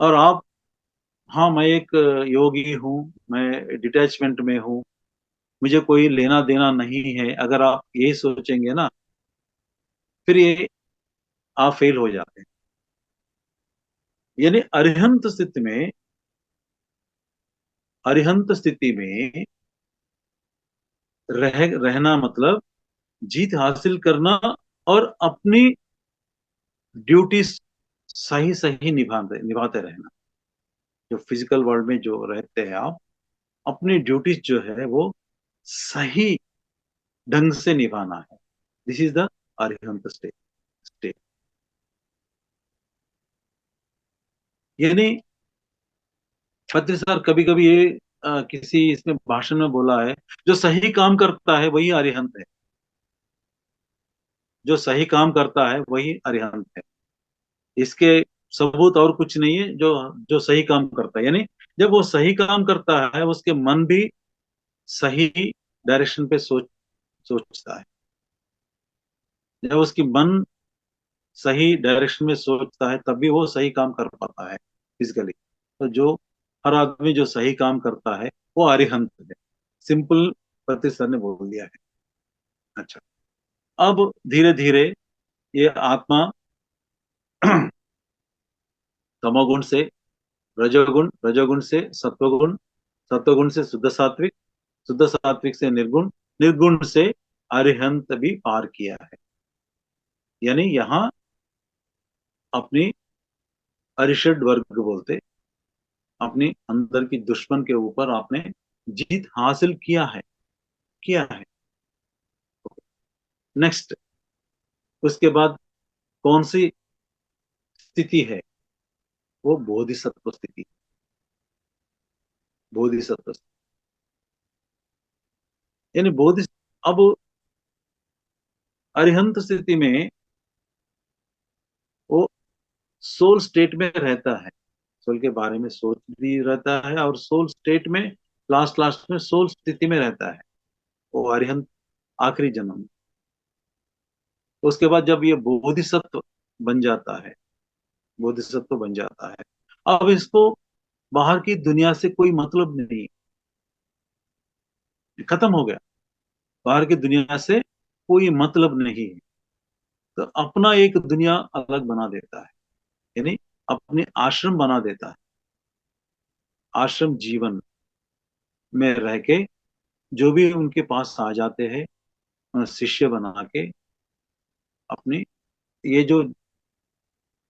और आप, हाँ मैं एक योगी हूँ, मैं डिटैचमेंट में हूँ, मुझे कोई लेना देना नहीं है, अगर आप यही सोचेंगे ना, फिर ये आप फेल हो जाते हैं। यानी अरिहंत स्थिति में रहना मतलब जीत हासिल करना और अपनी ड्यूटी सही सही निभाते निभाते रहना। जो फिजिकल वर्ल्ड में जो रहते हैं आप, अपनी ड्यूटीज जो है वो सही ढंग से निभाना है। This is the Arihant state. यानी पत्री सर कभी कभी ये किसी इसमें भाषण में बोला है, जो सही काम करता है वही अरिहंत है, जो सही काम करता है वही अरिहंत है। इसके सबूत और कुछ नहीं है। जो जो सही काम करता है, यानी जब वो सही काम करता है उसके मन भी सही डायरेक्शन पे सोचता है। जब उसकी मन सही डायरेक्शन में सोचता है तब भी वो सही काम कर पाता है फिजिकली। तो जो हर आदमी जो सही काम करता है वो अरिहंत है। सिंपल पृथ्वी सर ने बोल दिया है। अच्छा, अब धीरे धीरे ये आत्मा तमोगुण से रजोगुण, रजोगुण से सत्वगुण, सत्वगुण से शुद्ध सात्विक, शुद्ध सात्विक से निर्गुण, निर्गुण से अरिहंत भी पार किया है। यानी यहाँ अपनी अरिषड वर्ग बोलते, अपनी अंदर की दुश्मन के ऊपर आपने जीत हासिल किया है। नेक्स्ट, उसके बाद कौन सी स्थिति है? वो बोधिसत्व स्थिति। बोधिसत्व यानी बोधि, अब अरिहंत स्थिति में वो सोल स्टेट में रहता है, सोल के बारे में सोच भी रहता है, और सोल स्टेट में लास्ट लास्ट में सोल स्थिति में रहता है वो अरिहंत, आखिरी जन्म। उसके बाद जब ये बोधिसत्व बन जाता है, बोधिसत्व बन जाता है, अब इसको बाहर की दुनिया से कोई मतलब नहीं, खत्म हो गया। बाहर की दुनिया से कोई मतलब नहीं है। तो अपना एक दुनिया अलग बना देता है, यानी अपने आश्रम बना देता है। आश्रम जीवन में रह के जो भी उनके पास आ जाते हैं शिष्य बना के, अपनी ये जो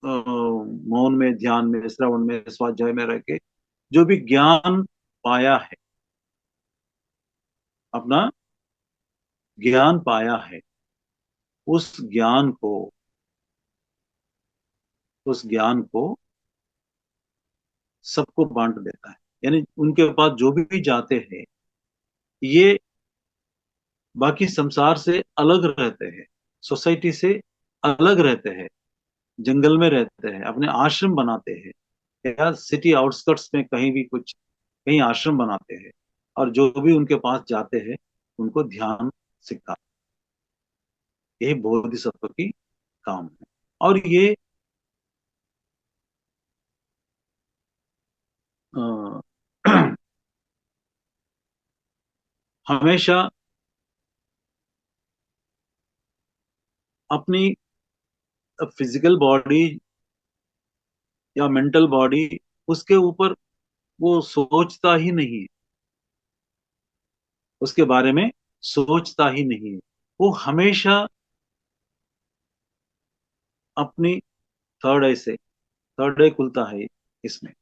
मौन में, ध्यान में, श्रवण में, स्वाध्याय में रह के जो भी ज्ञान पाया है, अपना ज्ञान पाया है, उस ज्ञान को उस ज्ञान को सबको बांट देता है। यानी उनके पास जो भी जाते हैं ये बाकी संसार से अलग रहते हैं, सोसाइटी से अलग रहते हैं, जंगल में रहते हैं, अपने आश्रम बनाते हैं, या सिटी आउटस्कर्ट्स में कहीं भी कुछ कहीं आश्रम बनाते हैं, और जो भी उनके पास जाते हैं उनको ध्यान सिखाते हैं। यही बोधिसत्व की काम है। और ये अ, हमेशा अपनी फिजिकल बॉडी या मेंटल बॉडी, उसके ऊपर वो सोचता ही नहीं है, उसके बारे में सोचता ही नहीं है। वो हमेशा अपनी थर्ड आई खुलता है इसमें।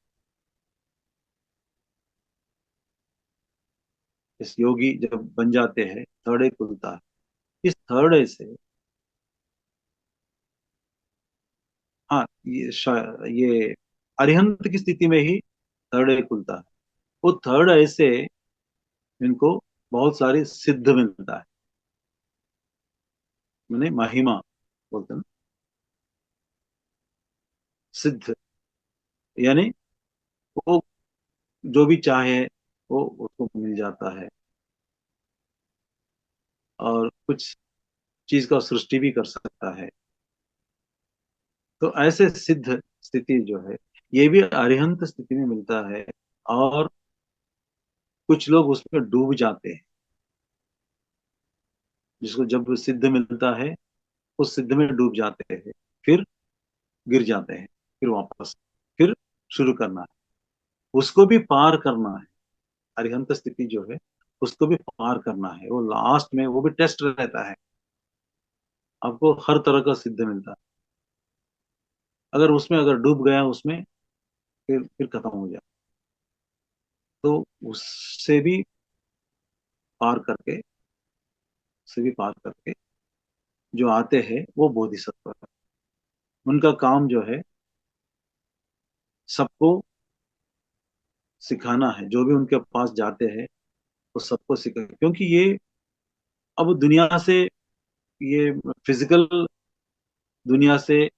इस योगी जब बन जाते हैं थर्ड आई खुलता है। इस थर्ड आई से, हाँ, ये अरिहंत की स्थिति में ही थर्ड आई खुलता है। वो थर्ड आई से इनको बहुत सारी सिद्ध मिलता है, मैंने महिमा बोलते हैं ना, सिद्ध, यानी वो जो भी चाहे वो उसको मिल जाता है, और कुछ चीज का सृष्टि भी कर सकता है। तो ऐसे सिद्ध स्थिति जो है, ये भी अरिहंत स्थिति में मिलता है। और कुछ लोग उसमें डूब जाते हैं, जिसको जब सिद्ध मिलता है उस सिद्ध में डूब जाते हैं, फिर गिर जाते हैं, फिर वापस, फिर शुरू करना है, उसको भी पार करना है। अरिहंत स्थिति जो है उसको भी पार करना है। वो लास्ट में वो भी टेस्ट रहता है, आपको हर तरह का सिद्ध मिलता है। अगर उसमें अगर डूब गया उसमें, फिर खत्म हो जाए। तो उससे भी पार करके, उससे भी पार करके जो आते हैं वो बोधिसत्व है। उनका काम जो है सबको सिखाना है, जो भी उनके पास जाते हैं वो सबको सिखा, क्योंकि ये अब दुनिया से, ये फिजिकल दुनिया से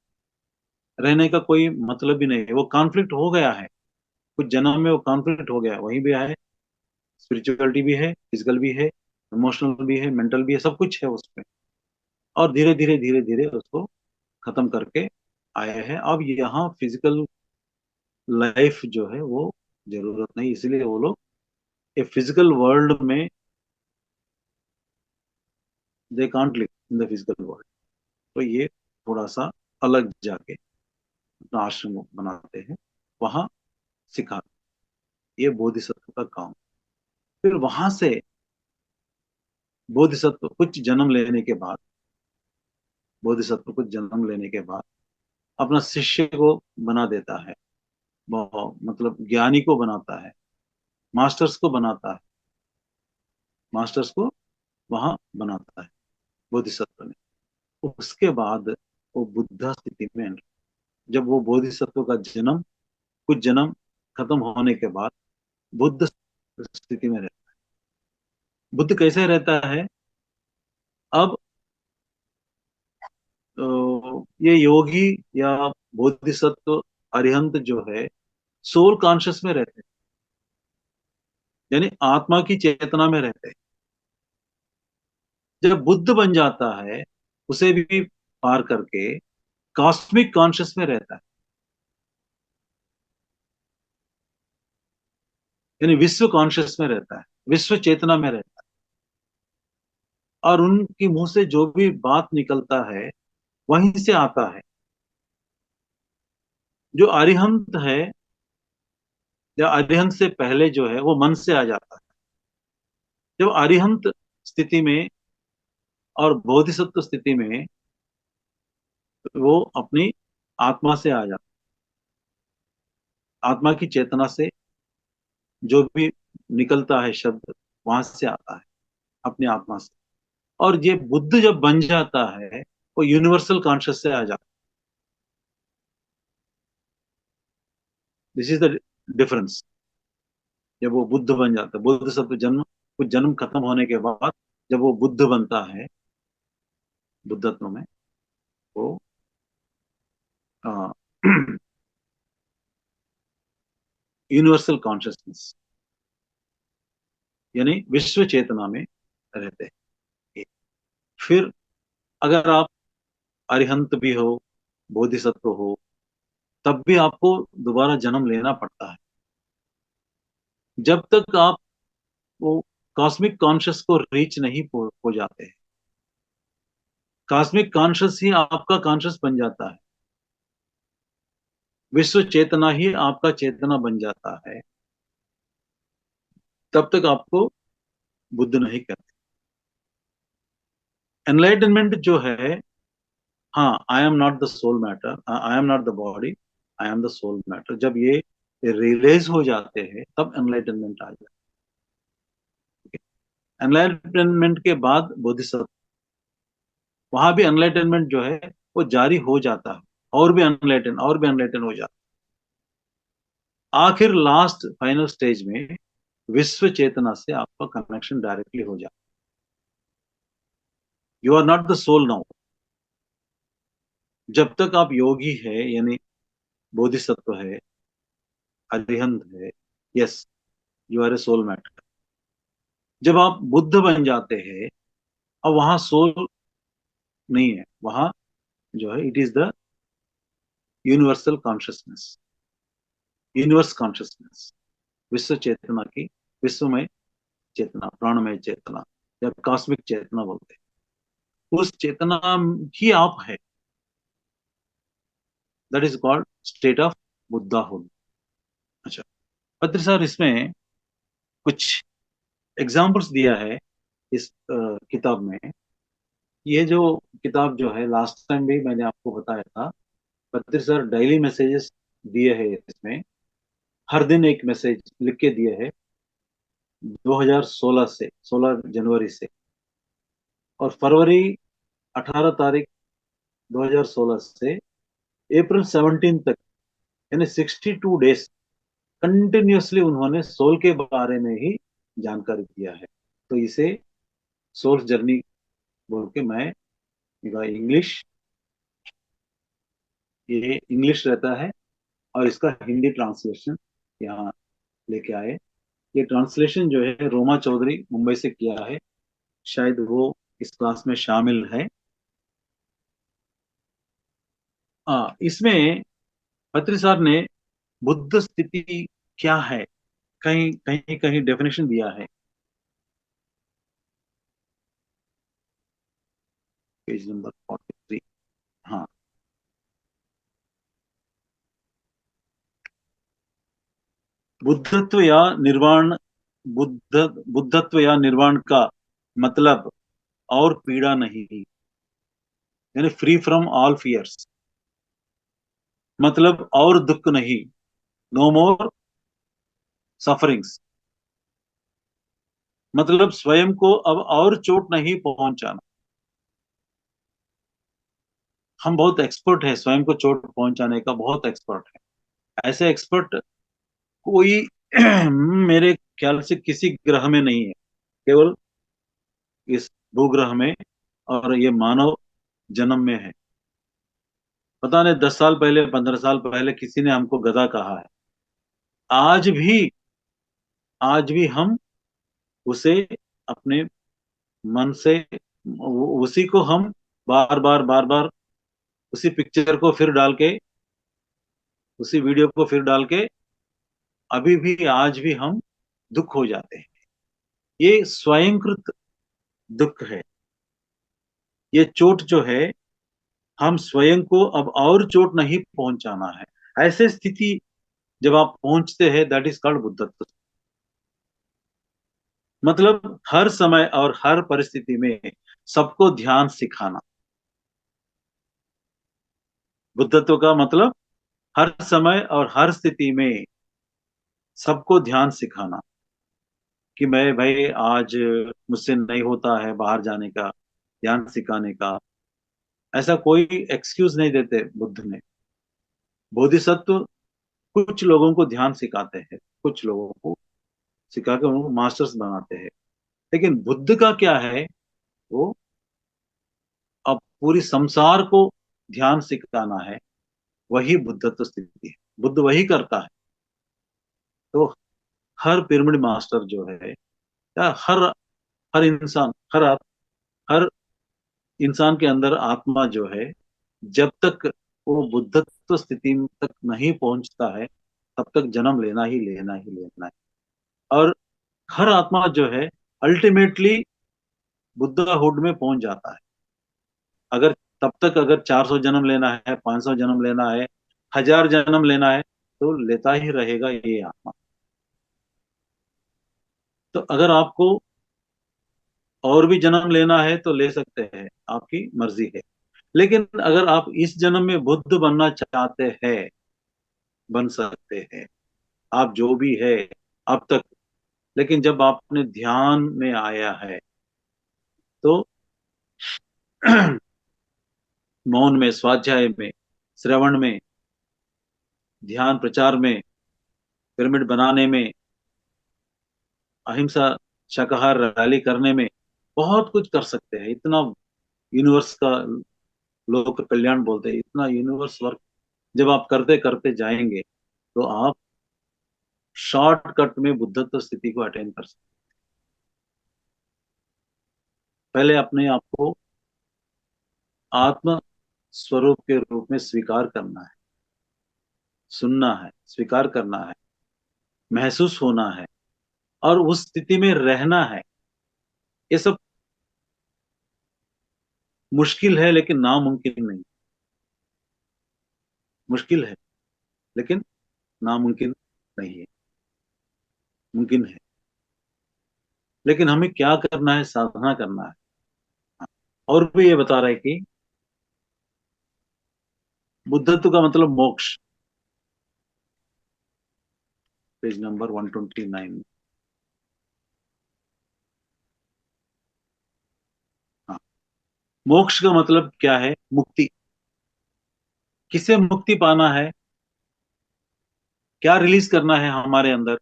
रहने का कोई मतलब भी नहीं है। वो कॉन्फ्लिक्ट हो गया है, कुछ जन्म में वो कॉन्फ्लिक्ट हो गया, वहीं भी है। स्पिरिचुअलिटी भी है, फिजिकल भी है, इमोशनल भी है, मेंटल भी है, सब कुछ है उसमें। और धीरे धीरे उसको खत्म करके आए हैं। अब यहाँ फिजिकल लाइफ जो है वो जरूरत नहीं, इसलिए वो लोग ये फिजिकल वर्ल्ड में, they can't live in the physical world. तो ये थोड़ा सा अलग जाके अपना आश्रम बनाते हैं, वहां सिखाते। ये बोधिसत्व का काम। फिर वहां से बोधिसत्व कुछ जन्म लेने के बाद, बोधिसत्व कुछ जन्म लेने के बाद अपना शिष्य को बना देता है, मतलब ज्ञानी को बनाता है, मास्टर्स को बनाता है, मास्टर्स को वहां बनाता है बोधिसत्व ने। उसके बाद वो बुद्धा स्थिति में enter। जब वो बोधिसत्व का जन्म, कुछ जन्म खत्म होने के बाद बुद्ध स्थिति में रहता है। बुद्ध कैसे रहता है? अब ये योगी या बोधिसत्व अरिहंत जो है सोल कॉन्शियस में रहते हैं, यानी आत्मा की चेतना में रहते हैं। जब बुद्ध बन जाता है उसे भी पार करके कॉस्मिक कॉन्शियस में रहता है, यानी विश्व कॉन्शियस में रहता है, विश्व चेतना में रहता है। और उनकी मुंह से जो भी बात निकलता है वहीं से आता है। जो अरिहंत है, या अरिहंत से पहले जो है वो मन से आ जाता है। जब अरिहंत स्थिति में और बोधिसत्व स्थिति में वो अपनी आत्मा से आ जाता है, आत्मा की चेतना से जो भी निकलता है शब्द वहां से आता है, अपनी आत्मा से। और ये बुद्ध जब बन जाता है वो यूनिवर्सल कॉन्शियस से आ जाता है। This is the difference. जब वो बुद्ध बन जाता है, बुद्ध शब्द जन्म, कुछ जन्म खत्म होने के बाद जब वो बुद्ध बनता है बुद्धत्व में, वो यूनिवर्सल कॉन्शियसनेस, यानी विश्व चेतना में रहते हैं। फिर अगर आप अरिहंत भी हो, बोधिसत्व हो, तब भी आपको दोबारा जन्म लेना पड़ता है। जब तक आप वो कॉस्मिक कॉन्शियस को रीच नहीं हो जाते हैं। कॉस्मिक कॉन्शियस ही आपका कॉन्शियस बन जाता है, विश्व चेतना ही आपका चेतना बन जाता है, तब तक आपको बुद्ध नहीं कहते। एनलाइटनमेंट जो है, हाँ, I am not the soul matter, I am not the body, I am the soul matter, जब ये रियलाइज हो जाते हैं तब एनलाइटनमेंट आ जाता है। एनलाइटनमेंट के बाद बोधिसत्व, वहां भी एनलाइटनमेंट जो है वो जारी हो जाता है, और भी अनलाइटन हो जाता है। आखिर लास्ट फाइनल स्टेज में विश्व चेतना से आपका कनेक्शन डायरेक्टली हो जाता है। You are not the soul now. जब तक आप योगी है, यानी बोधिसत्व है, अरिहंत है, yes, you are a soul matter. जब आप बुद्ध बन जाते हैं, अब वहां सोल नहीं है, वहां जो है it is the universal consciousness, universe consciousness, विश्व चेतना की, विश्वमय चेतना, प्राणमय चेतना, या कॉस्मिक चेतना बोलते हैं, उस चेतना ही आप है। That is called state of Buddhahood. अच्छा, पत्र सर इसमें कुछ एग्जाम्पल्स दिया है इस किताब में। ये जो किताब जो है, लास्ट टाइम भी मैंने आपको बताया था, पत्र सर डेली मैसेजेस दिए हैं इसमें, हर दिन एक मैसेज लिख के दिए है, 2016 से, 16 जनवरी से, और फरवरी 18 तारीख 2016 से अप्रैल 17 तक, यानी 62 डेज कंटिन्यूअसली उन्होंने सोल के बारे में ही जानकारी दिया है। तो इसे सोल जर्नी बोल के मैं, इंग्लिश, ये इंग्लिश रहता है, और इसका हिंदी ट्रांसलेशन यहाँ लेके आए। ये ट्रांसलेशन जो है रोमा चौधरी मुंबई से किया है, शायद वो इस क्लास में शामिल है। इसमें पत्री साहब ने बुद्ध स्थिति क्या है, कहीं कहीं कहीं डेफिनेशन दिया है, पेज नंबर 43। हाँ, बुद्धत्व या निर्वाण, बुद्धत्व या निर्वाण का मतलब और पीड़ा नहीं, यानी फ्री फ्रॉम ऑल फियर्स, मतलब और दुख नहीं, नो मोर सफरिंग्स, मतलब स्वयं को अब और चोट नहीं पहुंचाना। हम बहुत एक्सपर्ट है, स्वयं को चोट पहुंचाने का बहुत एक्सपर्ट है। ऐसे एक्सपर्ट कोई मेरे ख्याल से किसी ग्रह में नहीं है, केवल इस भूग्रह में और ये मानव जन्म में है। पता नहीं 10 साल पहले, 15 साल पहले किसी ने हमको गधा कहा है, आज भी, आज भी हम उसे अपने मन से, उसी को हम बार बार उसी पिक्चर को फिर डाल के, उसी वीडियो को फिर डाल के, अभी भी आज भी हम दुख हो जाते हैं। ये स्वयंकृत दुख है। ये चोट जो है, हम स्वयं को अब और चोट नहीं पहुंचाना है, ऐसे स्थिति जब आप पहुंचते हैं, दैट इज कॉल्ड बुद्धत्व। मतलब हर समय और हर परिस्थिति में सबको ध्यान सिखाना। बुद्धत्व का मतलब हर समय और हर स्थिति में सबको ध्यान सिखाना, कि मैं भाई आज मुझसे नहीं होता है बाहर जाने का, ध्यान सिखाने का, ऐसा कोई एक्सक्यूज नहीं देते बुद्ध ने। बोधिसत्व कुछ लोगों को ध्यान सिखाते हैं, कुछ लोगों को सिखा के उनको मास्टर्स बनाते हैं, लेकिन बुद्ध का क्या है, वो अब पूरी संसार को ध्यान सिखाना है, वही बुद्धत्व स्थिति है, बुद्ध वही करता है। तो हर पिरामिड मास्टर जो है, या हर हर इंसान, हर इंसान के अंदर आत्मा जो है, जब तक वो बुद्धत्व स्थिति तक नहीं पहुंचता है, तब तक जन्म लेना ही लेना ही लेना है। और हर आत्मा जो है अल्टीमेटली बुद्धहुड में पहुंच जाता है। अगर तब तक अगर 400 जन्म लेना है, 500 जन्म लेना है, 1000 जन्म लेना है, तो लेता ही रहेगा ये आत्मा। तो अगर आपको और भी जन्म लेना है तो ले सकते हैं, आपकी मर्जी है। लेकिन अगर आप इस जन्म में बुद्ध बनना चाहते हैं, बन सकते हैं, आप जो भी है अब तक। लेकिन जब आपने ध्यान में आया है तो मौन में, स्वाध्याय में, श्रवण में, ध्यान प्रचार में, पिरामिड बनाने में, अहिंसा शाकाहार रैली करने में, बहुत कुछ कर सकते हैं। इतना यूनिवर्स का, लोक कल्याण बोलते हैं, इतना यूनिवर्स वर्क जब आप करते करते जाएंगे तो आप शॉर्टकट में बुद्धत्व स्थिति को अटेन कर सकते हैं। पहले अपने आप को आत्म स्वरूप के रूप में स्वीकार करना है, सुनना है, स्वीकार करना है, महसूस होना है, और उस स्थिति में रहना है। ये सब मुश्किल है लेकिन नामुमकिन नहीं। मुश्किल है लेकिन नामुमकिन नहीं है, मुमकिन है। लेकिन हमें क्या करना है, साधना करना है। और भी ये बता रहे हैं कि बुद्धत्व का मतलब मोक्ष। Page number 129। हाँ, मोक्ष का मतलब क्या है? मुक्ति। किसे मुक्ति पाना है? क्या रिलीज करना है हमारे अंदर?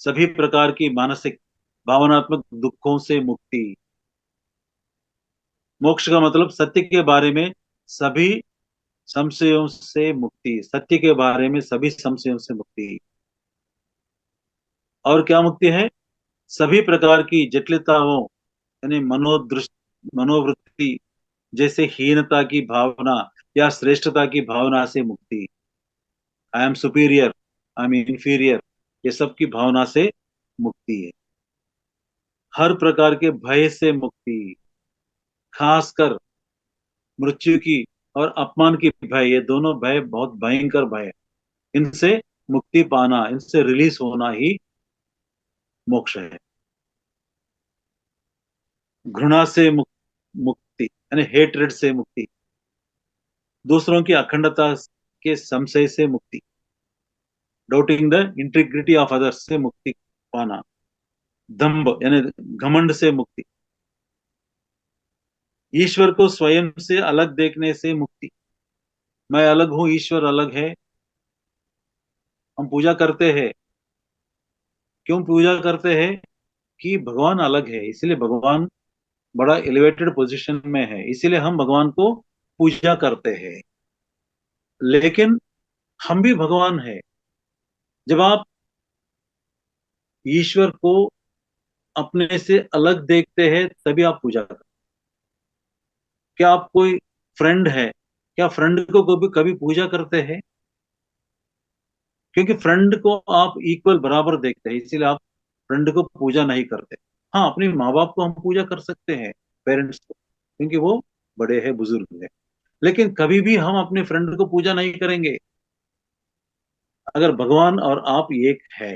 सभी प्रकार की मानसिक भावनात्मक दुखों से मुक्ति। मोक्ष का मतलब सत्य के बारे में सभी संशयों से मुक्ति, सत्य के बारे में सभी संशयों से मुक्ति। और क्या मुक्ति है? सभी प्रकार की जटिलताओं, यानी मनोवृत्ति, जैसे हीनता की भावना या श्रेष्ठता की भावना से मुक्ति। I am superior, I am inferior, ये सब की भावना से मुक्ति है। हर प्रकार के भय से मुक्ति, खासकर मृत्यु की और अपमान की भय, ये दोनों भय बहुत भयंकर भय है। इनसे मुक्ति पाना, इनसे रिलीज होना ही मोक्ष है। घृणा से मुक्ति, यानी हेट्रेड से मुक्ति। दूसरों की अखंडता के संशय से मुक्ति, doubting the integrity of others से मुक्ति पाना। दंभ यानी घमंड से मुक्ति। ईश्वर को स्वयं से अलग देखने से मुक्ति। मैं अलग हूं, ईश्वर अलग है। हम पूजा करते हैं, क्यों पूजा करते हैं? कि भगवान अलग है, इसलिए भगवान बड़ा एलिवेटेड पोजीशन में है, इसीलिए हम भगवान को पूजा करते हैं। लेकिन हम भी भगवान है। जब आप ईश्वर को अपने से अलग देखते हैं तभी आप पूजा करते हैं। क्या आप कोई फ्रेंड है, क्या फ्रेंड को कभी कभी पूजा करते हैं? क्योंकि फ्रेंड को आप इक्वल बराबर देखते हैं, इसीलिए आप फ्रेंड को पूजा नहीं करते। हाँ, अपने माँ बाप को हम पूजा कर सकते हैं, पेरेंट्स को, क्योंकि वो बड़े हैं, बुजुर्ग हैं। लेकिन कभी भी हम अपने फ्रेंड को पूजा नहीं करेंगे। अगर भगवान और आप एक है,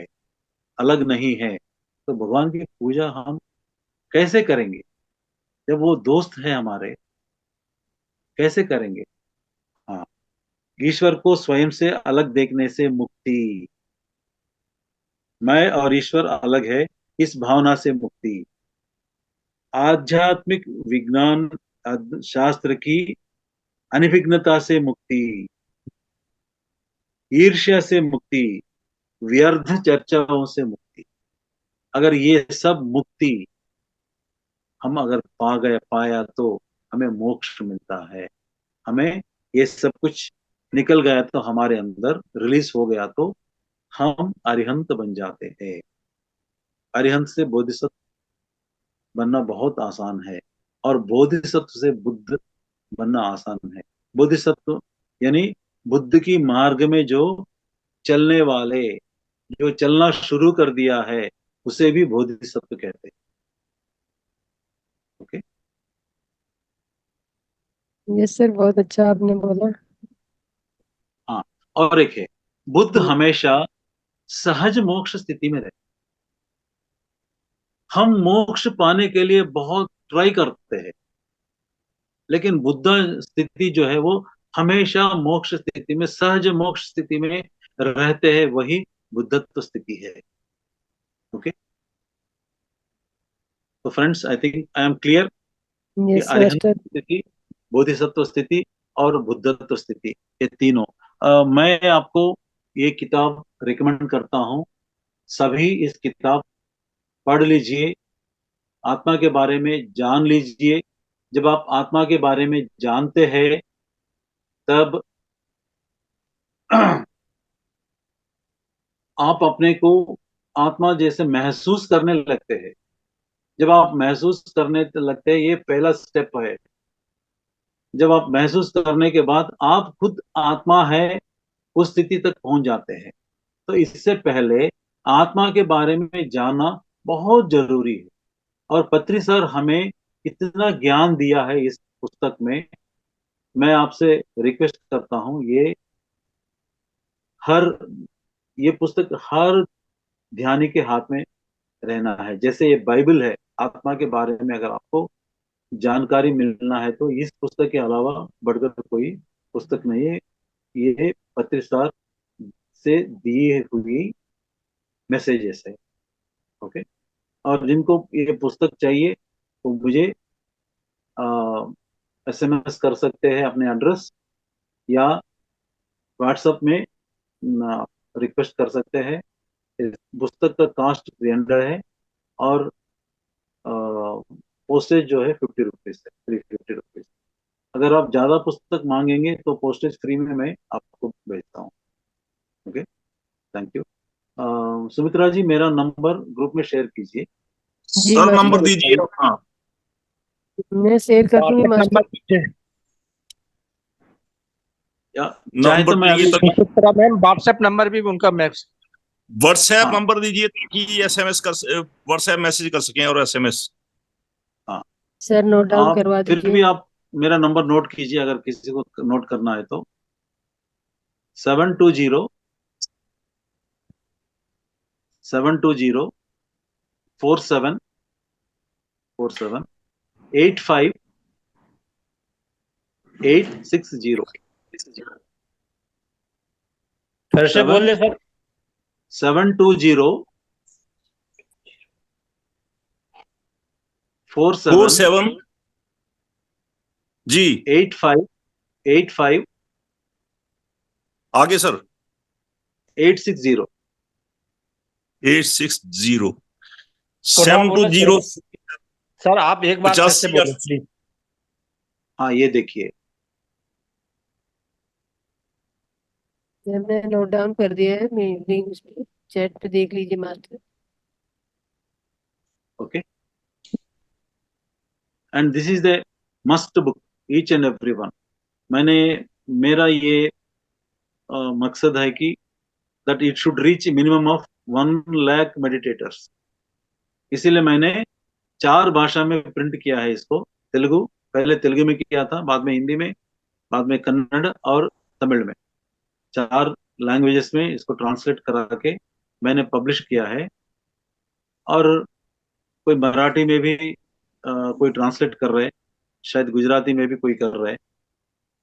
अलग नहीं है, तो भगवान की पूजा हम कैसे करेंगे? जब वो दोस्त है हमारे, कैसे करेंगे? हाँ, ईश्वर को स्वयं से अलग देखने से मुक्ति। मैं और ईश्वर अलग है, इस भावना से मुक्ति। आध्यात्मिक विज्ञान शास्त्र की अनभिज्ञता से मुक्ति। ईर्ष्या से मुक्ति। व्यर्थ चर्चाओं से मुक्ति। अगर ये सब मुक्ति हम अगर पा गए, पाया, तो हमें मोक्ष मिलता है। हमें ये सब कुछ निकल गया तो हमारे अंदर रिलीज हो गया तो हम अरिहंत बन जाते हैं। अरिहंत से बोधिसत्व बनना बहुत आसान है, और बोधिसत्व से बुद्ध बनना आसान है। बोधिसत्व यानी बुद्ध की मार्ग में जो चलने वाले, जो चलना शुरू कर दिया है, उसे भी बोधिसत्व कहते हैं। ओके। यस सर, बहुत अच्छा आपने बोला। हाँ, और एक है, बुद्ध हमेशा सहज मोक्ष स्थिति में रहे। हम मोक्ष पाने के लिए बहुत ट्राई करते हैं, लेकिन बुद्ध स्थिति जो है वो हमेशा मोक्ष स्थिति में, सहज मोक्ष स्थिति में रहते हैं, वही बुद्धत्व स्थिति है। ओके। तो friends, I think I am clear कि यस अरिहंत मास्टर। स्थिति, बोधिसत्व स्थिति और बुद्धत्व स्थिति, ये तीनों। मैं आपको ये किताब रिकमेंड करता हूँ। सभी इस किताब पढ़ लीजिए, आत्मा के बारे में जान लीजिए। जब आप आत्मा के बारे में जानते हैं, तब आप अपने को आत्मा जैसे महसूस करने लगते हैं। जब आप महसूस करने लगते हैं, ये पहला स्टेप है। जब आप महसूस करने के बाद आप खुद आत्मा है, उस स्थिति तक पहुंच जाते हैं। तो इससे पहले आत्मा के बारे में जानना बहुत जरूरी है। और पत्री सर हमें इतना ज्ञान दिया है इस पुस्तक में। मैं आपसे रिक्वेस्ट करता हूँ, हर ये पुस्तक हर ध्यानी के हाथ में रहना है। जैसे ये बाइबल है, आत्मा के बारे में अगर आपको जानकारी मिलना है तो इस पुस्तक के अलावा बढ़कर कोई पुस्तक नहीं है। ये पत्रिसार से दी हुई मैसेजेस है। ओके। और जिनको ये पुस्तक चाहिए तो मुझे एसएमएस कर सकते हैं अपने एड्रेस, या व्हाट्सएप में रिक्वेस्ट कर सकते हैं। इस पुस्तक का कास्ट 300 है, और पोस्टेज जो है 50 रुपीज है, 350 रुपीज। अगर आप ज्यादा पुस्तक मांगेंगे तो पोस्टेज फ्री में मैं आपको भेजता हूँ। Okay. Thank you. Sumitra ji, मेरा नंबर ग्रुप में शेयर कीजिए। जी सर नंबर मास्टर, दीजिए अपना। मैं शेयर कर दूंगी व्हाट्सएप मास्टर। नंबर दीजिए। या चाहे तो नंबर मैं दीजिए अभी, तभी। सुचित्रा मैम, व्हाट्सएप नंबर भी उनका मैक्स। व्हाट्सएप हाँ नंबर दीजिए ताकि एसएमएस कर, व्हाट्सएप मैसेज कर सकें और एसएमएस। हाँ, सर नोट डाउन आप करवा फिर दीजिए। भी आप मेरा नंबर नोट कीजिए, अगर किसी को नोट करना है तो। 720 747 85860। फिर से बोल 7 ले सर। 720 फोर 47 सेवन जी। 85 आगे सर। 860। 860। पुनः सेवन टू बोले सर। जीरो सर आप एक बार फिर से 85। बोले प्लीज। हाँ, ये देखिए। मैंने नोट डाउन कर दिया है, मेरी उस पे चैट पे देख लीजिए master. Okay. And this is the must book, each and every one. मैंने, मेरा ये मकसद है कि that it should reach minimum of 1 lakh meditators. इसीलिए मैंने 4 भाषा में प्रिंट किया है इसको। तेलुगु, पहले तेलुगु में किया था, बाद में हिंदी में, बाद में कन्नड़ और तमिल में। 4 लैंग्वेजेस में इसको ट्रांसलेट करा के मैंने पब्लिश किया है। और कोई मराठी में भी कोई ट्रांसलेट कर रहे हैं, शायद गुजराती में भी कोई कर रहा है।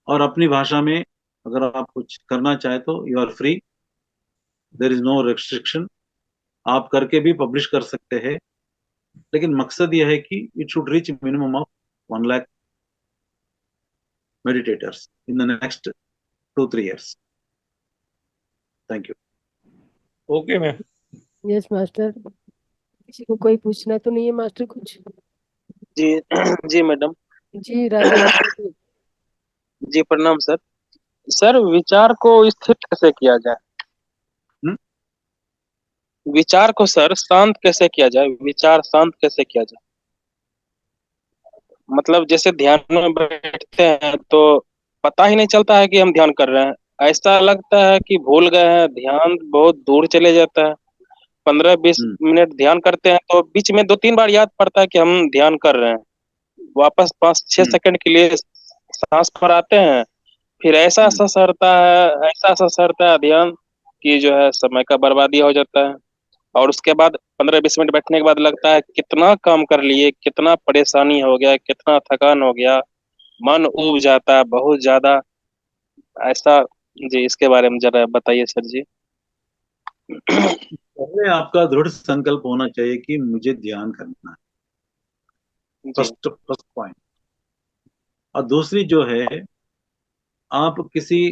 और अपनी भाषा में अगर आप कुछ करना चाहे तो you are free, there is no restriction. आप करके भी पब्लिश कर सकते हैं। लेकिन मकसद यह है कि it should reach minimum of 1 lakh meditators in the next 2-3 years। Thank you. Okay ma'am. Yes master. किसी को कोई पूछना तो नहीं है मास्टर कुछ? जी जी मैडम। जी राधे राधे। जी प्रणाम सर। सर विचार को स्थिर कैसे किया जाए? हम्म? विचार को सर शांत कैसे किया जाए? विचार शांत कैसे किया जाए? मतलब जैसे ध्यान में बैठते हैं तो पता ही नहीं चलता है कि हम ध्यान कर रहे हैं। ऐसा लगता है कि भूल गए हैं, ध्यान बहुत दूर चले जाता है। 15-20 मिनट ध्यान करते हैं तो बीच में 2-3 बार याद पड़ता है कि हम ध्यान कर रहे हैं। वापस 5-6 हम्म। सेकंड के लिए सांस पर आते हैं, फिर ऐसा हम्म। ऐसा सरता है, ऐसा ऐसा सरता है ध्यान कि जो है समय का बर्बादी हो जाता है। और उसके बाद 15-20 मिनट बैठने के बाद लगता है कितना काम कर लिए, कितना परेशानी हो गया, कितना थकान हो गया, मन ऊब जाता है बहुत ज्यादा। ऐसा। जी इसके बारे में जरा बताइए सर जी। पहले आपका दृढ़ संकल्प होना चाहिए कि मुझे ध्यान करना है। जी फर्स्ट फर्स्ट पॉइंट। और दूसरी जो है, आप किसी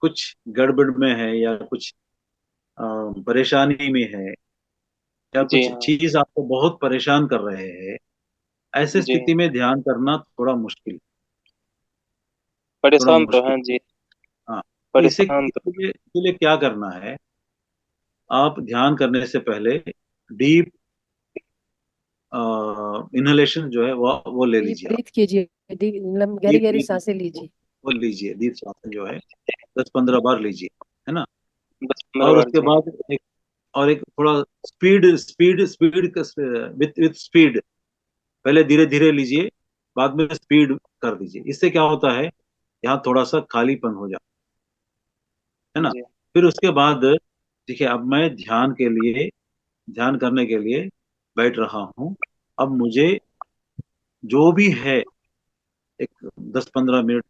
कुछ गड़बड़ में है या कुछ अ, परेशानी में है, या जी कुछ हाँ। चीज आपको बहुत परेशान कर रहे हैं, ऐसे जी स्थिति में ध्यान करना थोड़ा मुश्किल। थोड़ा परेशान तो मुश्किल। हैं जी। हाँ। तो इसे परेशान तो। इसके लिए क्या करना है, आप ध्यान करने से पहले डीप इनहेलेशन जो है वो ले डीप लीजिए आप। ब्रीथ कीजिए, गहरी डीप गहरी ब्रीथ सांसें लीजिए। वो लीजिए, डीप सांस जो है 10-15 बार लीजिए, है ना। 10-15 बार और उसके जी। बाद एक थोड़ा speed speed speed with with speed, पहले धीरे धीरे लीजिए, बाद में स्पीड कर दीजिए। इससे क्या होता है, यहाँ थोड़ा सा खालीपन हो जाता है ना। जी फिर उसके बाद देखिए, अब मैं ध्यान करने के लिए बैठ रहा हूँ। अब मुझे जो भी है, एक 10-15 मिनट,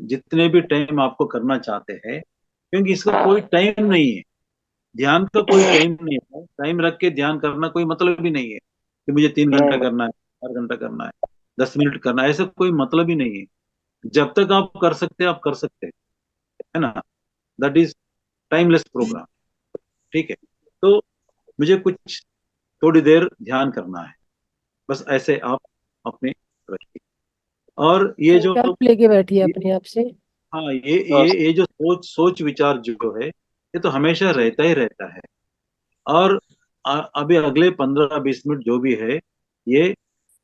जितने भी टाइम आपको करना चाहते हैं, क्योंकि इसका कोई टाइम नहीं है। ध्यान का कोई टाइम नहीं है। टाइम रख के ध्यान करना कोई मतलब ही नहीं है कि मुझे 3 घंटा नहीं। करना है, 4 घंटा करना है, 10 मिनट करना है, ऐसा कोई मतलब ही नहीं है। जब तक आप कर सकते हैं आप कर सकते हैं, है ना। That is timeless programme. ठीक है। तो मुझे कुछ थोड़ी देर ध्यान करना है, बस ऐसे आप अपने रखिए। और ये जो, संकल्प लेके बैठिए ये, अपने आप से। हाँ, ये और ये ये जो सोच सोच विचार जो है, ये तो हमेशा रहता ही रहता है। और अभी अगले 15-20 मिनट जो भी है, ये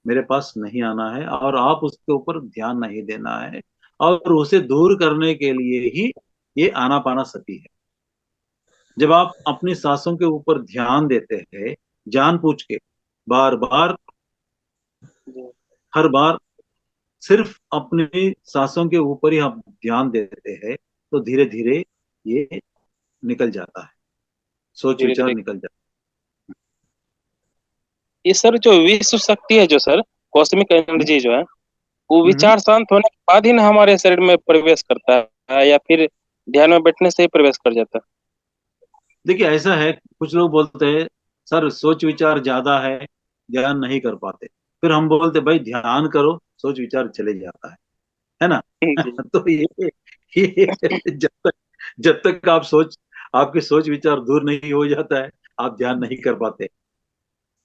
मेरे पास नहीं आना है, और आप उसके ऊपर ध्यान नहीं देना है। और उसे दूर करने के लिए ही ये आनापाना सती है। जब आप अपनी सांसों के ऊपर ध्यान देते हैं, जानबूझ के, बार बार, जी हर बार सिर्फ अपनी सांसों के ऊपर ही आप ध्यान देते हैं, तो धीरे धीरे ये निकल जाता है, सोच धीरे विचार धीरे। निकल जाता ये सर जो विश्व शक्ति है, जो सर कॉस्मिक है। एनर्जी जो है, वो हम्म। विचार शांत होने के बाद ही ना हमारे शरीर में प्रवेश करता है, या फिर ध्यान में बैठने से ही प्रवेश कर जाता देखिए, ऐसा है, कुछ लोग बोलते हैं सर सोच विचार ज्यादा है, ध्यान नहीं कर पाते। फिर हम बोलते भाई ध्यान करो, सोच विचार चले जाता है ना। है? जी तो ये जब तक आपकी सोच विचार दूर नहीं हो जाता है, आप ध्यान नहीं कर पाते।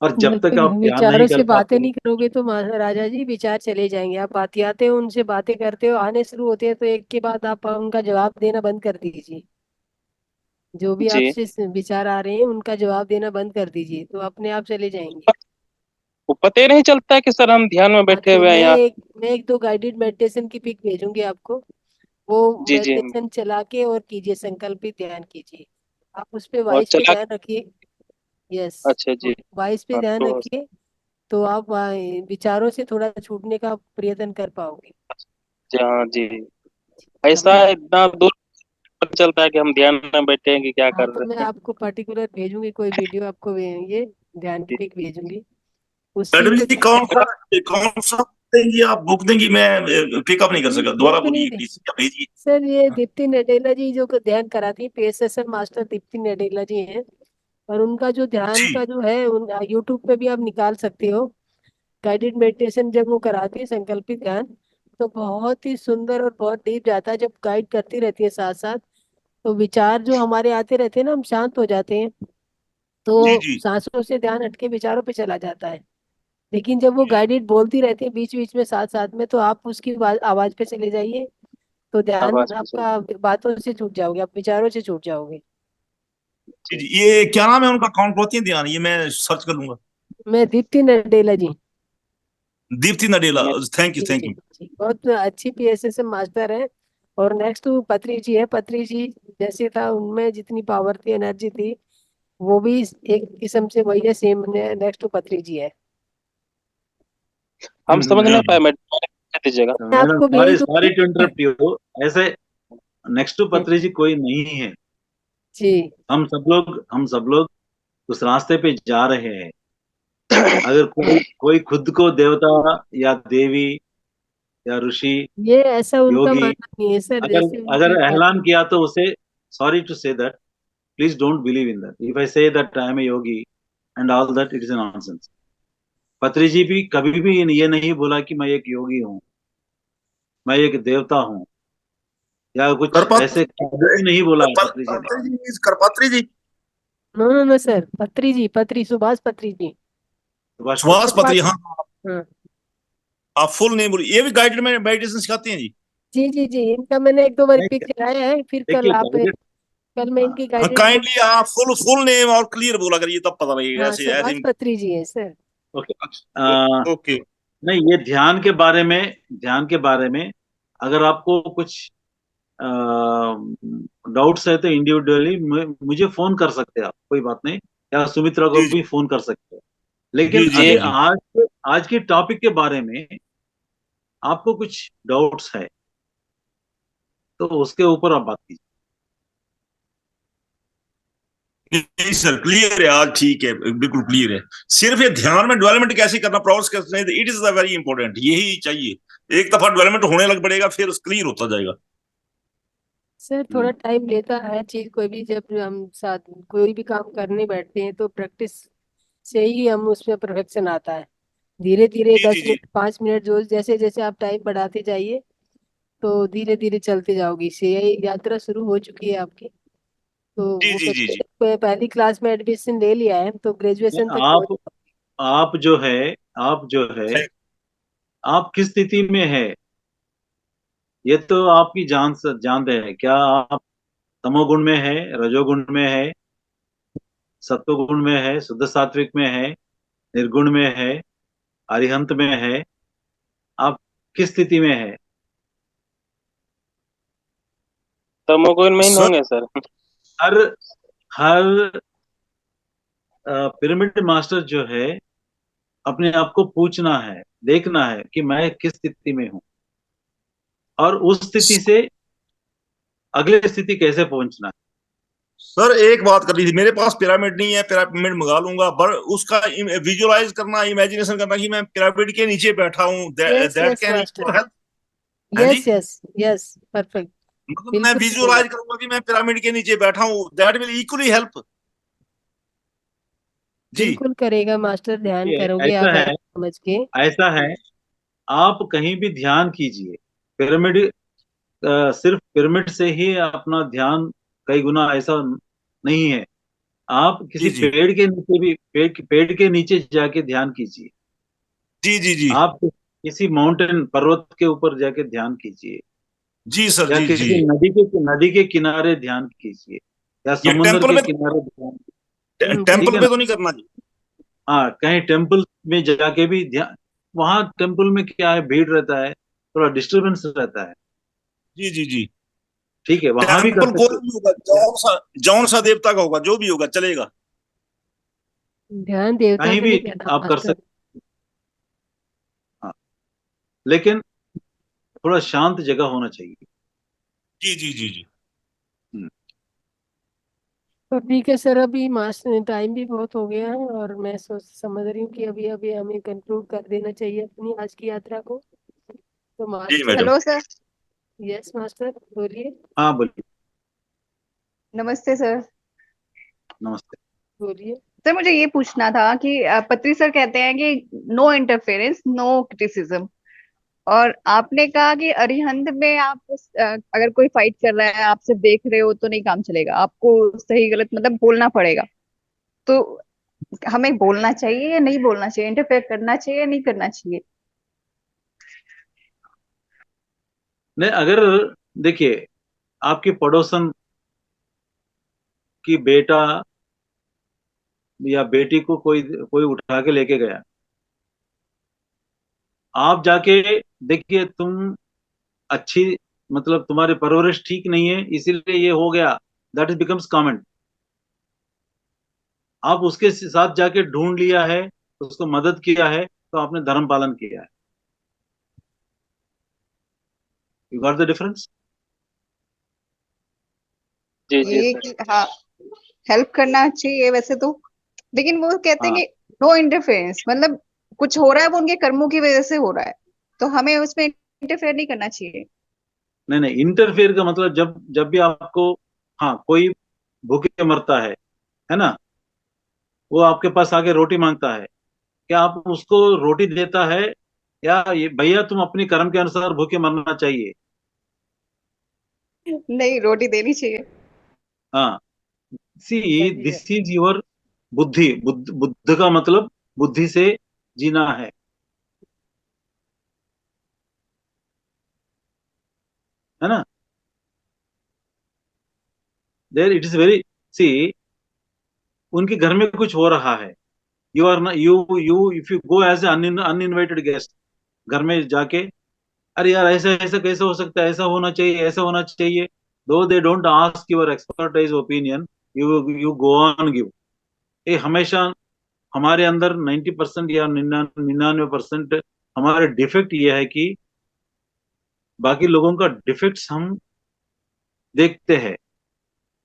और जब जब तक तक आप ध्यान नहीं विचारों कर से बातें पाते, नहीं करोगे तो राजा जी विचार चले जाएंगे। आप आते हो उनसे बातें करते हो, आने शुरू होते हैं तो एक के बाद आप उनका जवाब देना बंद कर दीजिए। जो भी जी। आपसे विचार आ रहे हैं उनका जवाब देना बंद कर दीजिए, तो अपने आप चले जाएंगे। वो पता ही नहीं चलता है कि सर हम ध्यान में हाँ, बैठे तो हुए हैं यहाँ। मैं एक दो गाइडेड मेडिटेशन की पिक भेजूंगी आपको। वो जी जी। मेडिटेशन चला के और कीजिए, संकल्पित ध्यान कीजिए। आप उस पे और वॉइस पे चला। ध्यान रखिए। यस। अच्छा जी। वॉइस पे हाँ ध्यान तो। रखिए, तो आप विचारों से थोड़ा छूटने का प्रयत्न कर पाओगे। जी हाँ जी। ऐसा अभी इतना दूर पता चलता है कि हम ध्यान में बैठे हैं कि क्या हाँ, कर तो मैं रहे हैं। आपको पर्टिकुलर भेजूंगी, कोई वीडियो आपको ये ध्यान की जी। पिक भेजूंगी। उससे मैडम जो जी, कौन सा देंगी आप, बुक देंगी? मैं पिकअप नहीं कर सका, दोबारा बुक नहीं बोलिए दे प्लीज, क्या भेजिए। सर, ये दीप्ति नडेला जी जो ध्यान कराती है, PSSM मास्टर दीप्ति नडेला जी हैं। और उनका जो ध्यान जी का जो है, उन यूट्यूब पे भी आप निकाल सकते हो। गाइडेड मेडिटेशन जब वो कराती है, संकल्पित ध्यान, तो बहुत ही सुंदर और बहुत डीप जाता है। जब गाइड करती रहती है साथ साथ, तो विचार जो हमारे आते रहते हैं ना, हम शांत हो जाते हैं। जी तो जी। सांसों से ध्यान हटके विचारों पे चला जाता है। लेकिन जब वो गाइडेड बोलती रहती है बीच बीच में, साथ साथ में, तो आप उसकी आवाज पे चले जाइए। तो ध्यान आवाज की सुन आपका बातों से छूट जाओगे, आप विचारों से छूट जाओगे। जी जी, ये क्या नाम है उनका, अकाउंट होती है ध्यान, ये मैं सर्च कर लूंगा। मैं दीप्ति नडेला जी। दीप्ति नडेला, मैं थैंक यू जी थैंक जी यू। जी, बहुत अच्छी पीएसएसएम मास्टर है। और नेक्स्ट टू पत्री जी है। पत्री जी जैसे था, उनमें जितनी पावर थी, एनर्जी थी, वो भी एक किस्म से वही है, सेम नेक्स्ट टू पत्री जी है। हम समझ नहीं पाए, हाँ, मैडम कह दीजिएगा। मैं मैडम आपको भेज सॉरी सॉरी टू दूंगी। Interrupt you. ऐसे नेक्स्ट टू पत्री जी कोई नहीं है। जी हम सब लोग उस रास्ते पे जा रहे हैं। अगर कोई कोई खुद को देवता या देवी या ऋषि, ये ऐसा उनका योगी, मानना नहीं है सर, अगर जैसे अगर उनकी बात। ऐलान किया तो उसे, sorry to say that, please don't believe in that. If I say that I am a yogi and all that, it is nonsense. Patri ji भी कभी भी ये नहीं बोला कि मैं एक योगी हूँ, मैं एक देवता हूँ, या कुछ करपात्री, ऐसे कभी भी नहीं बोला है पत्री जी ने। करपात्री जी means करपात्री जी, नो नो नो सर, पत्री जी, पत्री सुभाष पत्री जी। सुभाष सुहास पत्री। पत्री, कृपा- हाँ। हाँ। आप फुल नेम बोलिए, ये भी गाइडेड में मेडिटेशन सिखाती हैं जी। जी जी जी, इनका मैंने एक दो बार नहीं, पिक चलाया है, फिर कल देखिए आप, गाइडेड। कल मैं हाँ, इनकी हाँ, गाइडेड में। काइंडली आप फुल फुल नेम और क्लियर बोला करिए, तब पता लगेगा, हाँ, ऐसे सुभाष ऐसे। पत्री जी है सर। ओके। ओके। नहीं, ये ध्यान के बारे में अगर आपको कुछ डाउट्स है तो इंडिविजुअली मुझे फोन कर सकते हैं आप, कोई बात नहीं। या सुमित्रा को जी जी भी फोन कर सकते हैं। लेकिन जी जी जी जी अगर जी। आज के टॉपिक के बारे में आपको कुछ डाउट्स है तो उसके ऊपर आप बात कीजिए। नहीं सर, क्लियर है आज, ठीक है, बिल्कुल क्लियर है। सिर्फ ये ध्यान में डेवलपमेंट कैसे करना, प्रोसेस कैसे, इट इज वेरी इंपॉर्टेंट, यही चाहिए। एक दफा डेवलपमेंट होने लग पड़ेगा, फिर क्लियर होता जाएगा। सर थोड़ा टाइम लेता है चीज, कोई भी जब हम साथ कोई भी काम करने बैठते हैं तो प्रैक्टिस से ही हम उसमें परफेक्शन आता है। धीरे धीरे जी जी दस जी मिनट 5 मिनट, जो जैसे जैसे आप टाइम बढ़ाते जाइए तो धीरे धीरे चलते जाओगे। इससे ये यात्रा शुरू हो चुकी है आपकी। तो जी वो जी जी जी। पहली क्लास में एडमिशन ले लिया है तो ग्रेजुएशन तक पहुंच। आप आप जो है आप जो है आप किस स्थिति में है, ये तो आपकी जानते हैं क्या। आप तमोगुण में है, रजोगुण में है, सत्वगुण में है, शुद्ध सात्विक में है, निर्गुण में है, अरिहंत में है, आप किस स्थिति में है। तमोगुण में ही सर, होंगे सर। हर हर पिरामिड मास्टर जो है, अपने आप को पूछना है, देखना है कि मैं किस स्थिति में हूँ, और उस स्थिति से अगले स्थिति कैसे पहुंचना है। सर एक बात कर ली थी, मेरे पास पिरामिड नहीं है, पिरामिड मंगा लूंगा, पर उसका विजुअलाइज करना, इमेजिनेशन करना कि मैं पिरामिड के नीचे बैठा हूँ, yes that yes can master, help. है जी, यस यस यस, परफेक्ट। मतलब मैं बिल्कुल करेगा, विजुअलाइज करूंगा कि मैं पिरामिड के नीचे बैठा हूँ, दैट विल इक्वली हेल्प। जी बिल्कुल करेगा मास्टर, ध्यान ये करोगे ऐसा आप है, ऐसा समझ के। ऐसा है। आप कहीं भी ध्यान कीजिए, पिरामिड, सिर्फ पिरामिड से ही अपना ध्यान कई गुना ऐसा नहीं है। आप जी किसी जी पेड़ के नीचे भी, पेड़ के नीचे जाके ध्यान कीजिए। जी जी जी आप किसी माउंटेन, पर्वत के ऊपर जाके ध्यान कीजिए, जी सर, या जी जी। किसी नदी के किनारे ध्यान कीजिए, या ये समुद्र टेम्पल के में, किनारे ध्यान कीजिए। ठीक टेम्पल है में ना। तो नहीं करना जी। हाँ, कहीं टेम्पल में जाके भी ध्यान, वहां टेम्पल में क्या है, भीड़ रहता है, थोड़ा डिस्टरबेंस रहता है। जी जी जी। ठीक है, वहां भी कर टेम्पल कोई सकते भी होगा, हो। जौन सा देवता का होगा, जो भी होगा चलेगा। ध्यान देवता कहीं का भी नहीं कहना आप कर मास्टर। सकते। हाँ, लेकिन थोड़ा शांत जगह होना चाहिए। जी जी जी जी हम्म, तो ठीक है सर, अभी मास्टर टाइम भी बहुत हो गया है और मैं सोच समझ रही हूँ कि अभी अभी हमें कंक्लूड कर देना चाहिए अपनी आज की यात्रा को। तो जी master. Madam. Hello sir. Yes master, बोलिए। हाँ बोलिए। नमस्ते सर। नमस्ते। बोलिए। सर मुझे ये पूछना था कि पत्री सर कहते हैं कि नो इंटरफेरेंस नो क्रिटिसिज्म, और आपने कहा कि अरिहंत में आप अगर कोई फाइट कर रहा है, आप सिर्फ देख रहे हो तो नहीं काम चलेगा, आपको सही गलत मतलब बोलना पड़ेगा। तो हमें बोलना चाहिए या नहीं बोलना चाहिए, इंटरफेयर करना चाहिए या नहीं करना चाहिए? नहीं, अगर देखिए, आपकी पड़ोसन की बेटा या बेटी को कोई कोई उठा के लेके गया, आप जाके देखिए, तुम अच्छी, मतलब तुम्हारी परवरिश ठीक नहीं है इसीलिए ये हो गया, दैट इज बिकम्स कॉमन। आप उसके साथ जाके ढूंढ लिया है, उसको मदद किया है, तो आपने धर्म पालन किया है। You got the difference? जी जी ये सर। कि हाँ, हेल्प करना चाहिए वैसे तो, लेकिन वो कहते हैं हाँ, कि नो इंटरफेरेंस, मतलब कुछ हो रहा है वो उनके कर्मों की वजह से हो रहा है, तो हमें उसमें इंटरफेयर नहीं करना चाहिए। नहीं नहीं, इंटरफेयर का मतलब जब जब भी आपको, हाँ, कोई भूखे मरता है ना, वो आपके पास आके रोटी मांगता है, क्या आप उसको रोटी देता है, या ये भैया तुम अपनी कर्म के अनुसार भूखे मरना चाहिए? नहीं, रोटी देनी चाहिए। हाँ, सी, चलिए। दिस इज योर बुद्धि। बुद्ध का मतलब बुद्धि से जीना है ना? There it is very, see, उनके घर में कुछ हो रहा है, you are you if you go as a uninvited guest, घर में जाके, अरे यार ऐसा ऐसा कैसे हो सकता है, ऐसा होना चाहिए, ऐसा होना चाहिए, दो they don't ask your expertise opinion, you you go on give. ये हमेशा हमारे अंदर 90% या 99% हमारे डिफेक्ट ये है कि बाकी लोगों का डिफेक्ट्स हम देखते हैं,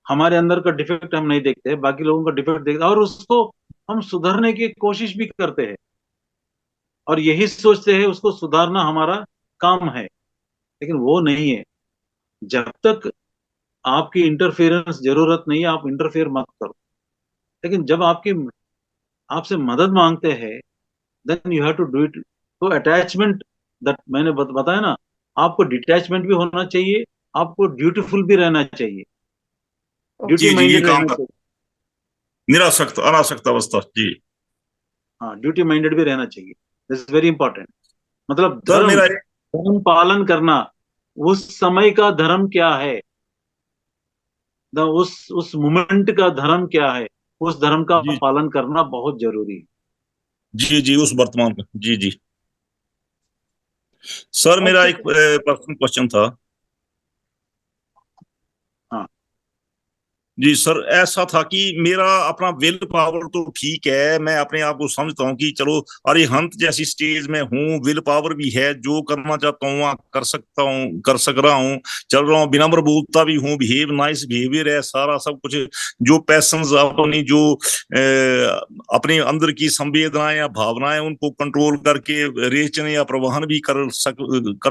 हमारे अंदर का डिफेक्ट हम नहीं देखते हैं, बाकी लोगों का डिफेक्ट देखते हैं, और उसको हम सुधारने की कोशिश भी करते हैं, और यही सोचते हैं उसको सुधारना हमारा काम है, लेकिन वो नहीं है। जब तक आपकी इंटरफेरेंस जरूरत नहीं है, आप इंटरफेयर मत करो, लेकिन जब आपकी आपसे मदद मांगते हैं, then you have to do it. तो अटैचमेंट, दैट मैंने बताया ना, आपको डिटैचमेंट भी होना चाहिए, आपको ड्यूटीफुल भी रहना चाहिए, ड्यूटी जी जी, ये माइंडेड काम रहना का चाहिए। निरासक्त अनासक्त अवस्था जी। हाँ, ड्यूटी माइंडेड भी रहना चाहिए, दिस इज वेरी इंपॉर्टेंट। मतलब सर धर्म, मेरा धर्म पालन करना, उस समय का धर्म क्या है, उस मोमेंट का धर्म क्या है, उस धर्म का जी पालन करना बहुत जरूरी है। जी जी, उस वर्तमान का जी जी। सर मेरा ओके। एक पर्सनल क्वेश्चन था। हाँ, जी सर, ऐसा था कि मेरा अपना विल पावर तो ठीक है, मैं अपने आप को समझता हूँ कि चलो अरिहंत जैसी स्टेज में हूँ, विल पावर भी है, जो करना चाहता हूँ वहाँ कर सकता हूँ, कर सक रहा हूँ, चल रहा हूँ, विनम्र बोलता भी हूँ, बिहेव नाइस बिहेवियर है, सारा सब कुछ, जो पैशंस अपनी जो अपने अंदर की संवेदनाएं या भावनाएं उनको कंट्रोल करके रेचन या प्रवहन भी कर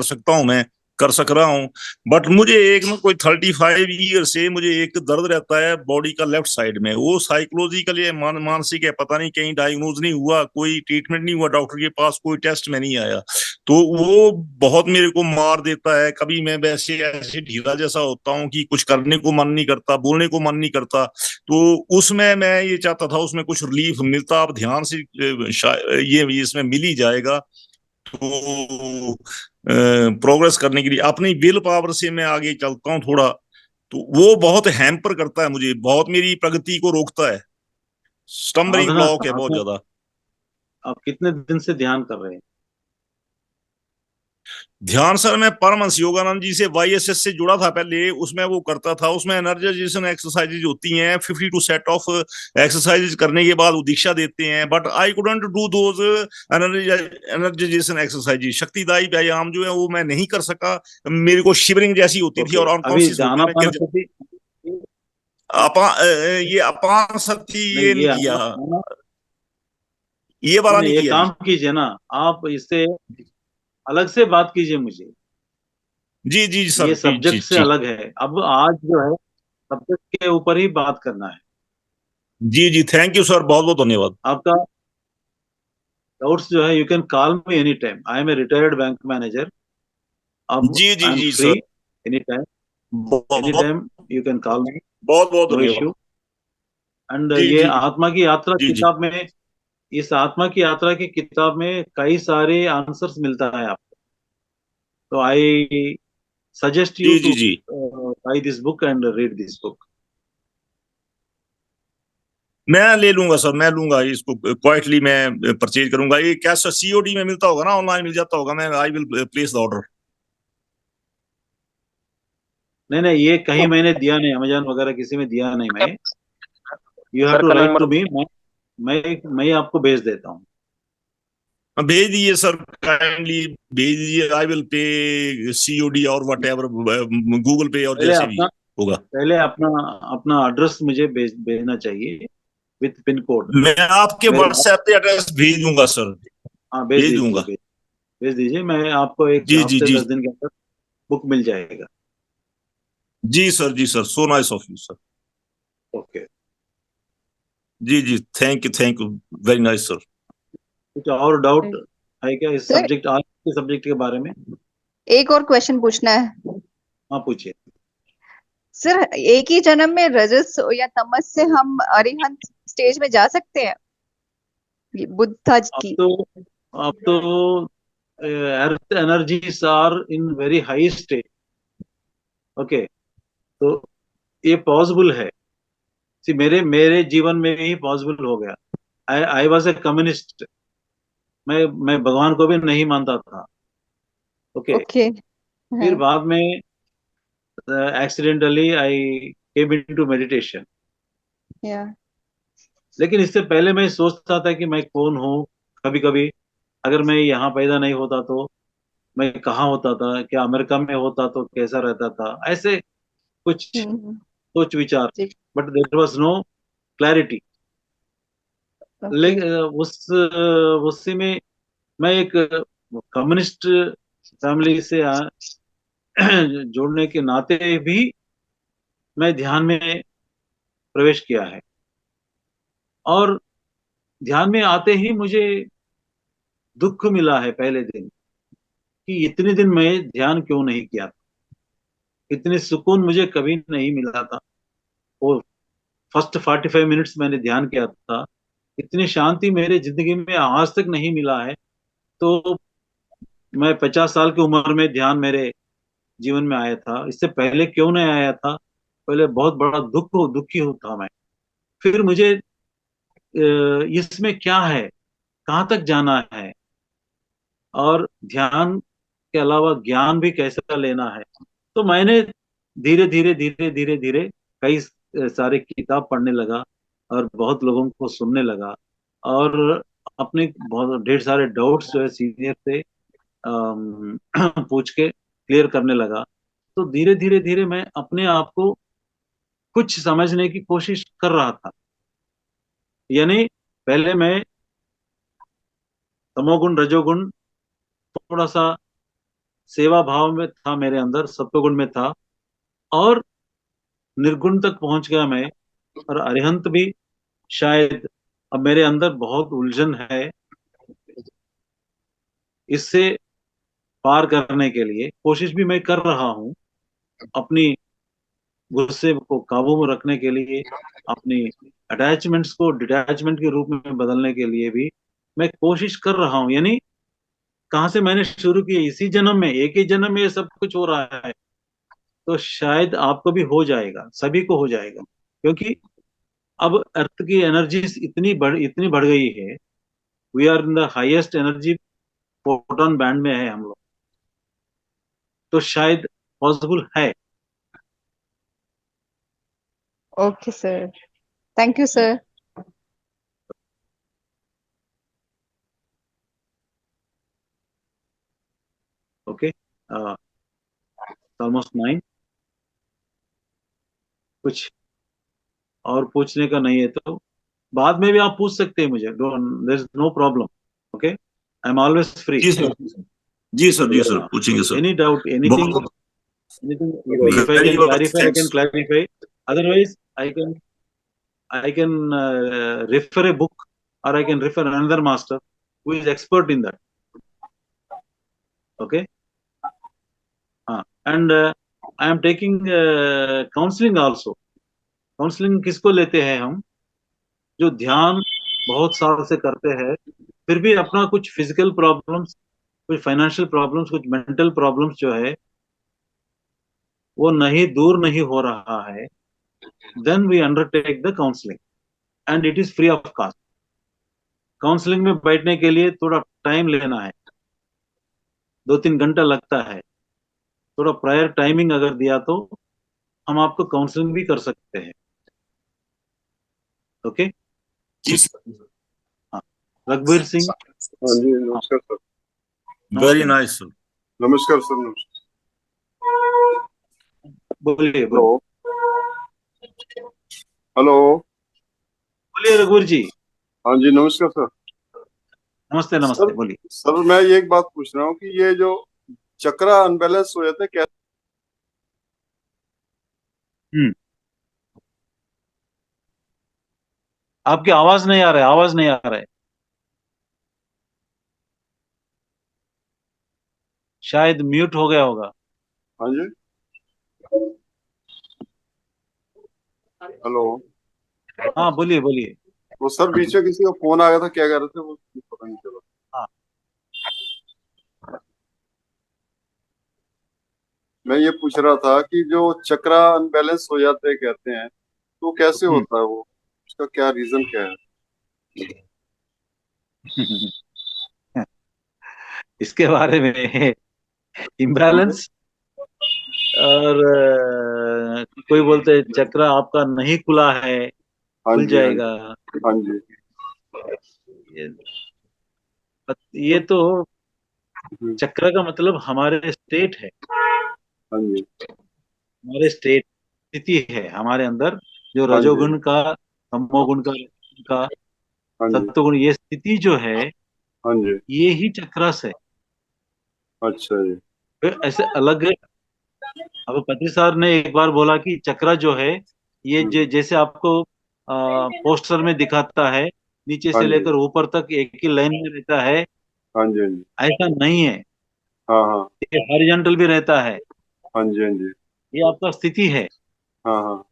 सकता हूँ, मैं कर सक रहा हूँ। बट मुझे एक ना कोई 35 ईयर से मुझे एक दर्द रहता है बॉडी का लेफ्ट साइड में, वो साइकोलॉजिकल या मानसिक है, पता नहीं, कहीं डायग्नोज नहीं हुआ, कोई ट्रीटमेंट नहीं हुआ, डॉक्टर के पास कोई टेस्ट में नहीं आया, तो वो बहुत मेरे को मार देता है। कभी मैं वैसे ऐसे ढीला जैसा होता हूँ कि कुछ करने को मन नहीं करता, बोलने को मन नहीं करता, तो उसमें मैं ये चाहता था उसमें कुछ रिलीफ मिलता। आप ध्यान से ये इसमें मिल ही जाएगा, तो प्रोग्रेस करने के लिए अपनी विल पावर से मैं आगे चलता हूँ थोड़ा, तो वो बहुत हैम्पर करता है मुझे, बहुत मेरी प्रगति को रोकता है, स्टम्बलिंग साधना ब्लॉक है बहुत साधना, ज्यादा। आप कितने दिन से ध्यान कर रहे हैं? ध्यान सर मैं परमहंस योगानंद जी से YSS से जुड़ा था पहले, उसमें वो करता था, उसमें एनर्जाइजेशन एक्सरसाइजेज होती हैं, 52 सेट ऑफ एक्सरसाइजेज करने के बाद वो दीक्षा देते हैं, but I couldn't do those energisation exercises, शक्तिदायी व्यायाम जो है वो मैं नहीं कर सका, मेरे को शिवरिंग जैसी होती थी ओके, और अभी अनकॉन्शियस होके मैं गिर आनापानसति, ये अपान शक्ति नहीं ये नहीं ये किया, नहीं ये वाला नहीं, नहीं ये किया काम जी। कीजिए ना, आप इससे अलग से बात कीजिए मुझे, जी जी सर ये जी जी सब्जेक्ट से जी अलग है, अब आज जो है सब्जेक्ट के ऊपर ही बात करना है। जी जी, थैंक यू सर, बहुत बहुत धन्यवाद। आपका डाउट्स जो है, you can call me any time, I am a retired bank manager, अब जी जी आई एम जी फ्री सर, एनी बहुत time you can call me, बहुत बहुत नो धन्यवाद। इश्यू। एंड जी ये जी आत्मा की यात्रा जी जी किताब में, इस आत्मा की यात्रा की किताब में कई सारे आंसर्स मिलता है आपको, तो आई suggest ji you ji to ji buy this book and read this book. मैं ले लूंगा सर, मैं लूंगा इसको क्वाइटली, मैं परचेज करूंगा। ये कैश सीओडी में मिलता होगा ना, ऑनलाइन मिल जाता होगा? मैं I will place the order. नहीं नहीं, ये कहीं मैंने दिया नहीं, अमेजन वगैरह किसी में दिया नहीं मैं। यू हैव सर टू का राइट नंबर टू मी, मैं आपको भेज देता हूँ। भेज दीजिए सर, काइंडली भेज दीजिए। आई विल पे सीओडी और वट एवर, गूगल पे और पहले जैसे भी अपना होगा। पहले अपना अपना एड्रेस मुझे भेजना चाहिए विथ पिन कोड। मैं आपके मेरे व्हाट्सएप पे एड्रेस भेज दूंगा सर, हाँ, भेज भेज दीजिए, दूंगा। भेज दीजिए। मैं आपको एक जी जी हफ्ते जी 10 दिन के अंदर बुक मिल जाएगा। जी सर, जी sir, so nice of you sir. Okay. जी जी, thank you very nice sir. कुछ और डाउट है क्या इस सर सब्जेक्ट, आज के सब्जेक्ट के बारे में? एक और क्वेश्चन पूछना है हाँ, पूछिए। सर। एक ही जन्म में रजस या तमस से हम अरिहंत स्टेज में जा सकते हैं, ये बुद्धा अब की? तो अब तो earth energies are in very high state. Okay, तो ये पॉसिबल है। सी, मेरे मेरे जीवन में ही पॉसिबल हो गया। आई आई वॉज ए कम्युनिस्ट। मैं भगवान को भी नहीं मानता था। ओके। ओके। फिर हाँ। बाद में एक्सीडेंटली आई केम इनटू मेडिटेशन। या। लेकिन इससे पहले मैं सोचता था कि मैं कौन हूँ। कभी कभी अगर मैं यहाँ पैदा नहीं होता तो मैं कहाँ होता था, क्या अमेरिका में होता तो कैसा रहता था, ऐसे कुछ हम्म। सोच विचार। जी। But there was no clarity. Okay. लेकिन उसी में मैं एक कम्युनिस्ट फैमिली से जोड़ने के नाते भी मैं ध्यान में प्रवेश किया है। और ध्यान में आते ही मुझे दुख मिला है पहले दिन, कि इतने दिन मैं ध्यान क्यों नहीं किया था। इतने सुकून मुझे कभी नहीं मिला था। वो फर्स्ट 45 मिनट्स मैंने ध्यान किया था, इतनी शांति मेरे जिंदगी में आज तक नहीं मिला है। तो मैं 50 साल की उम्र में ध्यान मेरे जीवन में आया था, इससे पहले क्यों नहीं आया था? पहले बहुत बड़ा दुखी था मैं। फिर मुझे इसमें क्या है, कहाँ तक जाना है, और ध्यान के अलावा ज्ञान भी कैसा लेना है। तो मैंने धीरे धीरे कई सारे किताब पढ़ने लगा, और बहुत लोगों को सुनने लगा, और अपने बहुत ढेर सारे डाउट्स जो है सीनियर से पूछ के क्लियर करने लगा। तो धीरे धीरे मैं अपने आप को कुछ समझने की कोशिश कर रहा था। यानी पहले मैं तमोगुण रजोगुण, थोड़ा सा सेवा भाव में था मेरे अंदर, सत्वगुण में था, और निर्गुण तक पहुंच गया मैं। और अरिहंत भी शायद अब मेरे अंदर बहुत उलझन है, इससे पार करने के लिए कोशिश भी मैं कर रहा हूँ। अपनी गुस्से को काबू में रखने के लिए, अपनी अटैचमेंट्स को डिटैचमेंट के रूप में बदलने के लिए भी मैं कोशिश कर रहा हूँ। यानी कहाँ से मैंने शुरू किया, इसी जन्म में, एक ही जन्म में ये सब कुछ हो रहा है। तो शायद आपको भी हो जाएगा, सभी को हो जाएगा, क्योंकि अब अर्थ की एनर्जीज इतनी बढ़ गई है। We are in the highest energy photon band में है हम लोग। तो शायद पॉसिबल है। Okay sir, thank you sir. Okay, almost 9। कुछ और पूछने का नहीं है तो बाद में भी आप पूछ सकते हैं मुझे। There is no problem. Okay, I am always free. जी सर, जी सर, पूछेंगे सर। एनी डाउट, बहुत anything, if I very can much clarify, I can thanks. clarify. Otherwise, I can refer a book, or I can refer another master who is expert in that. Okay. And I am taking counseling also. Counselling किसको लेते हैं हम? जो ध्यान बहुत साल से करते हैं, फिर भी अपना कुछ फिजिकल प्रॉब्लम्स, कुछ फाइनेंशियल प्रॉब्लम्स, कुछ मेंटल प्रॉब्लम्स जो है, वो नहीं दूर नहीं हो रहा है, then we undertake the counselling and it is free of cost. Counselling में बैठने के लिए थोड़ा टाइम लेना है, 2-3 घंटा लगता है। थोड़ा प्रायर टाइमिंग अगर दिया तो हम आपको काउंसलिंग भी कर सकते हैं। ओके, जी सर, हाँ, रघुवीर सिंह। हाँ जी, नमस्कार सर। Very nice sir. नमस्कार सर। नमस्कार। बोलिए हेलो बोलिए हेलो। बोलिए रघुवीर जी। हाँ जी, नमस्कार सर। नमस्ते सर नमस्ते, बोलिए। सर मैं ये एक बात पूछ रहा हूँ कि ये जो चक्रा अनबैलेंस हो जाते हैं क्या? हम्म, आपकी आवाज नहीं आ रहा है, आवाज नहीं आ रहा है, शायद म्यूट हो गया होगा। हाँ जी, हेलो। हाँ बोलिए बोलिए। वो सर बीच में किसी का फोन आ गया था, क्या कह रहे थे वो पता नहीं चला। हाँ, मैं ये पूछ रहा था कि जो चक्रा अनबैलेंस हो जाते हैं कहते हैं, तो कैसे हम्म। होता है वो? उसका क्या रीजन क्या है? इसके बारे में हाँ जी, इम्बैलेंस और कोई बोलते हैं चक्र आपका नहीं खुला है, हाँ खुल जी, हाँ जाएगा। जी, हाँ जी। ये, ये तो चक्र का मतलब हमारे स्टेट है, हाँ जी, हमारे स्टेट स्थिति है हमारे अंदर, जो हाँ जी, रजोगुण का, तमोगुण का हाँ जी, सत्वगुण, ये स्थिति जो है, हाँ जी। ये ही चक्रस है। अच्छा जी। फिर ऐसे अलग, अब पति साहब ने एक बार बोला कि चक्र जो है ये जैसे आपको पोस्टर में दिखाता है, नीचे हाँ से जी, लेकर ऊपर तक एक ही लाइन में रहता है, हाँ जी, हाँ जी, ऐसा नहीं है। हाँ हाँ, ये हॉरिजॉन्टल भी रहता है, हाँ जी, हाँ जी, ये आपका स्थिति है। हाँ हाँ,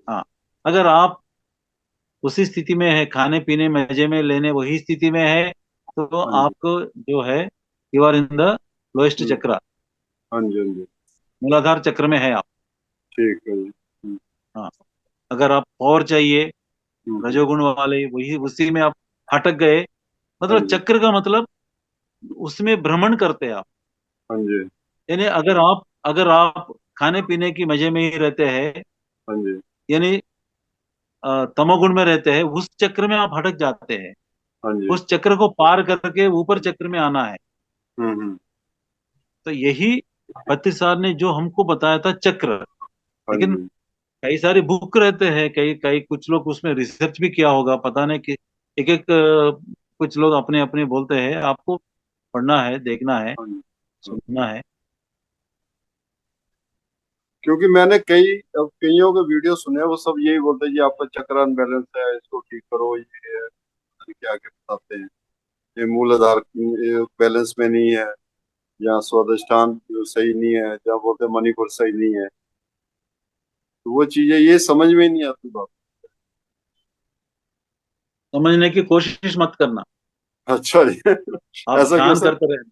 हाँ, अगर आप उसी स्थिति में है, खाने पीने मजे में लेने वही स्थिति में है, तो हाँ जी, आपको जो है, you are in the lowest hmm, chakra, हाँ जी, हाँ जी। मूलाधार चक्र में है आप। ठीक है जी। हाँ, अगर आप और चाहिए हम्म, रजोगुण वाले, वही उसी में आप अटक गए, हाँ मतलब जी, चक्र का मतलब उसमें भ्रमण करते हैं आप। हाँ जी, यानी अगर आप खाने पीने की मजे में ही रहते हैं, हाँ जी, यानी तमोगुण में रहते हैं, उस चक्र में आप भटक जाते हैं। हाँ जी, उस चक्र को पार करके ऊपर चक्र में आना है। हम्म, तो यही पति साहब ने जो हमको बताया था चक्र। हाँ लेकिन जी, कई सारे बुक रहते हैं, कई कई कुछ लोग उसमें रिसर्च भी किया होगा, पता नहीं कि एक एक कुछ लोग अपने अपने बोलते हैं, आपको पढ़ना है, देखना है, हाँ जी, हाँ। सुनना है। क्योंकि मैंने कईयों के वीडियो सुने, वो सब यही बोलते हैं जी आपका चक्र अनबैलेंस है, इसको ठीक करो, ये है, पता नहीं क्या क्या बताते हैं। ये मूलाधार बैलेंस में नहीं है, या स्वादिष्ठान जो सही नहीं है, जहाँ बोलते हैं मणिपुर सही नहीं है, तो वो चीजें ये समझ में ही नहीं आती बात। समझने की कोशिश मत करना, अच्छा जी। आप ऐसा ध्यान कैसे? करते रहना,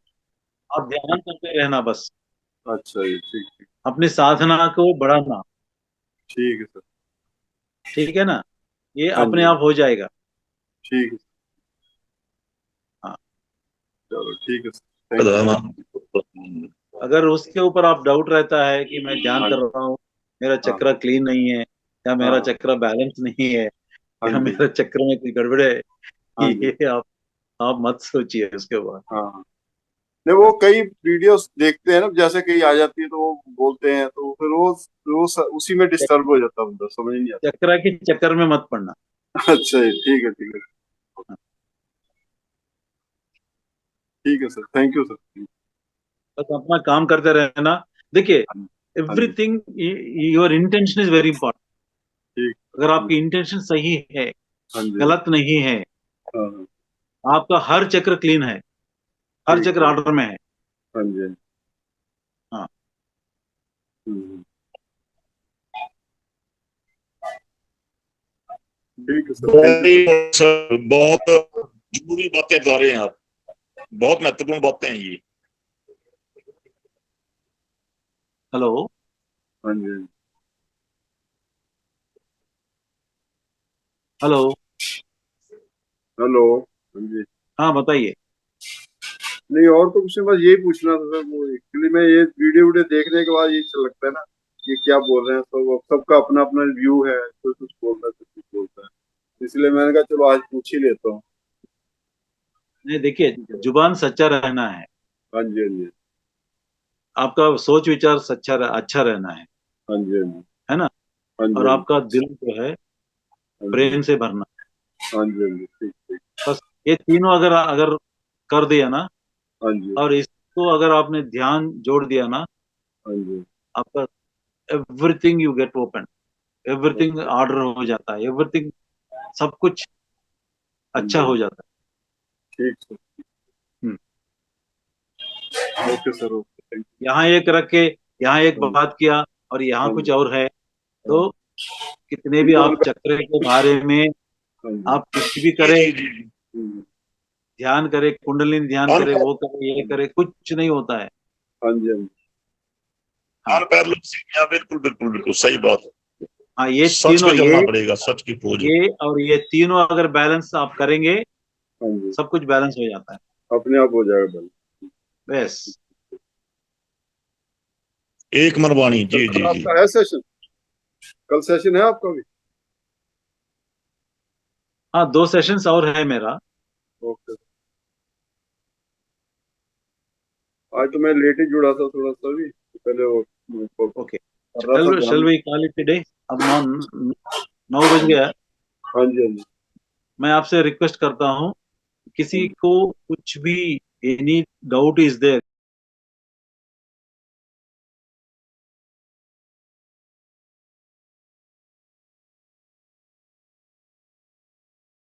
आप ध्यान करते रहना बस, अच्छा जी, ठीक ठीक। अपनी साधना को बढ़ाना। ठीक है सर। ठीक है ना, ये हाँ अपने जी, आप हो जाएगा। ठीक है। हाँ, चलो ठीक है सर, थैंक यू। अगर उसके ऊपर आप डाउट रहता है कि मैं ध्यान हाँ कर जी, रहा हूँ, मेरा हाँ चक्र क्लीन नहीं है, या हाँ मेरा हाँ, चक्र बैलेंस नहीं है, हाँ या जी, मेरा चक्र में कोई गड़बड़ है, हाँ जी, ये आप मत सोचिए उसके बाद। हाँ हाँ। नहीं, वो कई वीडियोस देखते हैं ना, जैसे कहीं आ जाती है तो वो बोलते हैं, तो फिर उसी में डिस्टर्ब हो जाता है, बंदा समझ नहीं चक्र के चक्कर में मत पड़ना। आता। अच्छा जी, ठीक है, ठीक है, ठीक है सर, थैंक यू सर। बस अपना काम करते रहना। देखिए, हाँ जी, हाँ जी, everything, your intention is very important. ठीक। अगर आपकी इंटेंशन सही है, हाँ जी, गलत नहीं है, हाँ हाँ, आपका हर चक्र क्लीन है, हर ठीक चक्र है। ऑर्डर में है। हाँ जी, हाँ जी, हाँ, हम्म, ठीक है sir, thank you very sir. Sir, बहुत जरूरी बातें बता रहे हैं आप, बहुत महत्वपूर्ण बातें हैं ये। हेलो। हाँ जी हेलो। हेलो। हाँ जी। हाँ बताइए। नहीं और तो कुछ नहीं, बस यही पूछना था सर। वो एक्चुअली मैं ये वीडियो देखने के बाद यही अच्छा लगता है ना, ये क्या बोल रहे हैं सब, सबका अपना अपना व्यू है, कोई कुछ बोलता है, कोई कुछ बोलता है, इसलिए मैंने कहा चलो आज पूछ ही लेता हूँ। नहीं देखिए, जुबान सच्चा रहना है, हाँ जी हाँ जी। आपका सोच विचार अच्छा रहना हाँ जी हाँ जी। है ना। हाँ जी और हाँ जी। आपका दिल जो है हाँ जी प्रेम से भरना है। हाँ जी। हाँ जी ठीक ठीक। बस ये तीनों अगर अगर कर दिया ना, हाँ जी और इसको अगर आपने ध्यान जोड़ दिया ना, हाँ जी। आपका everything you get open, everything okay. Order हो जाता है, एवरीथिंग सब कुछ हाँ अच्छा जी हो जाता ठीक सर। है। ओके सर, ओके थैंक यहाँ एक रख के यहाँ एक यू। बात किया और यहाँ हाँ कुछ जी और है, हाँ तो कितने भी बिल्कुल आप चक्र के बारे में हाँ जी। आप कुछ भी जी करें, जी जी जी। ध्यान करे, कुंडलिनी ध्यान करे, वो करे, ये करे, कुछ नहीं होता है। हाँ जी हाँ जी। हाँ अनपैरेलल सीढ़ियां, बिल्कुल बिल्कुल बिल्कुल सही बात है। हाँ, ये सच तीनों, पे चलना पड़ेगा, सच की खोज। ये और ये तीनों अगर बैलेंस आप करेंगे, हाँ जी सब कुछ बैलेंस हो जाता है। अपने आप हो जाएगा बल। बस। एक मनवाणी, कल जी कल जी जी। आपका है सेशन? कल सेशन है आपका भी? हाँ 2 सेशंस और है मेरा। ओके। आज तो मैं लेट ही जुड़ा था थोड़ा सा भी, तो पहले वो ओके, कर रहा था शैल ध्यान। We call it today. अब 9 बज गया। हाँ जी हाँ जी। मैं आपसे रिक्वेस्ट करता हूँ, किसी को कुछ भी एनी डाउट इज देयर,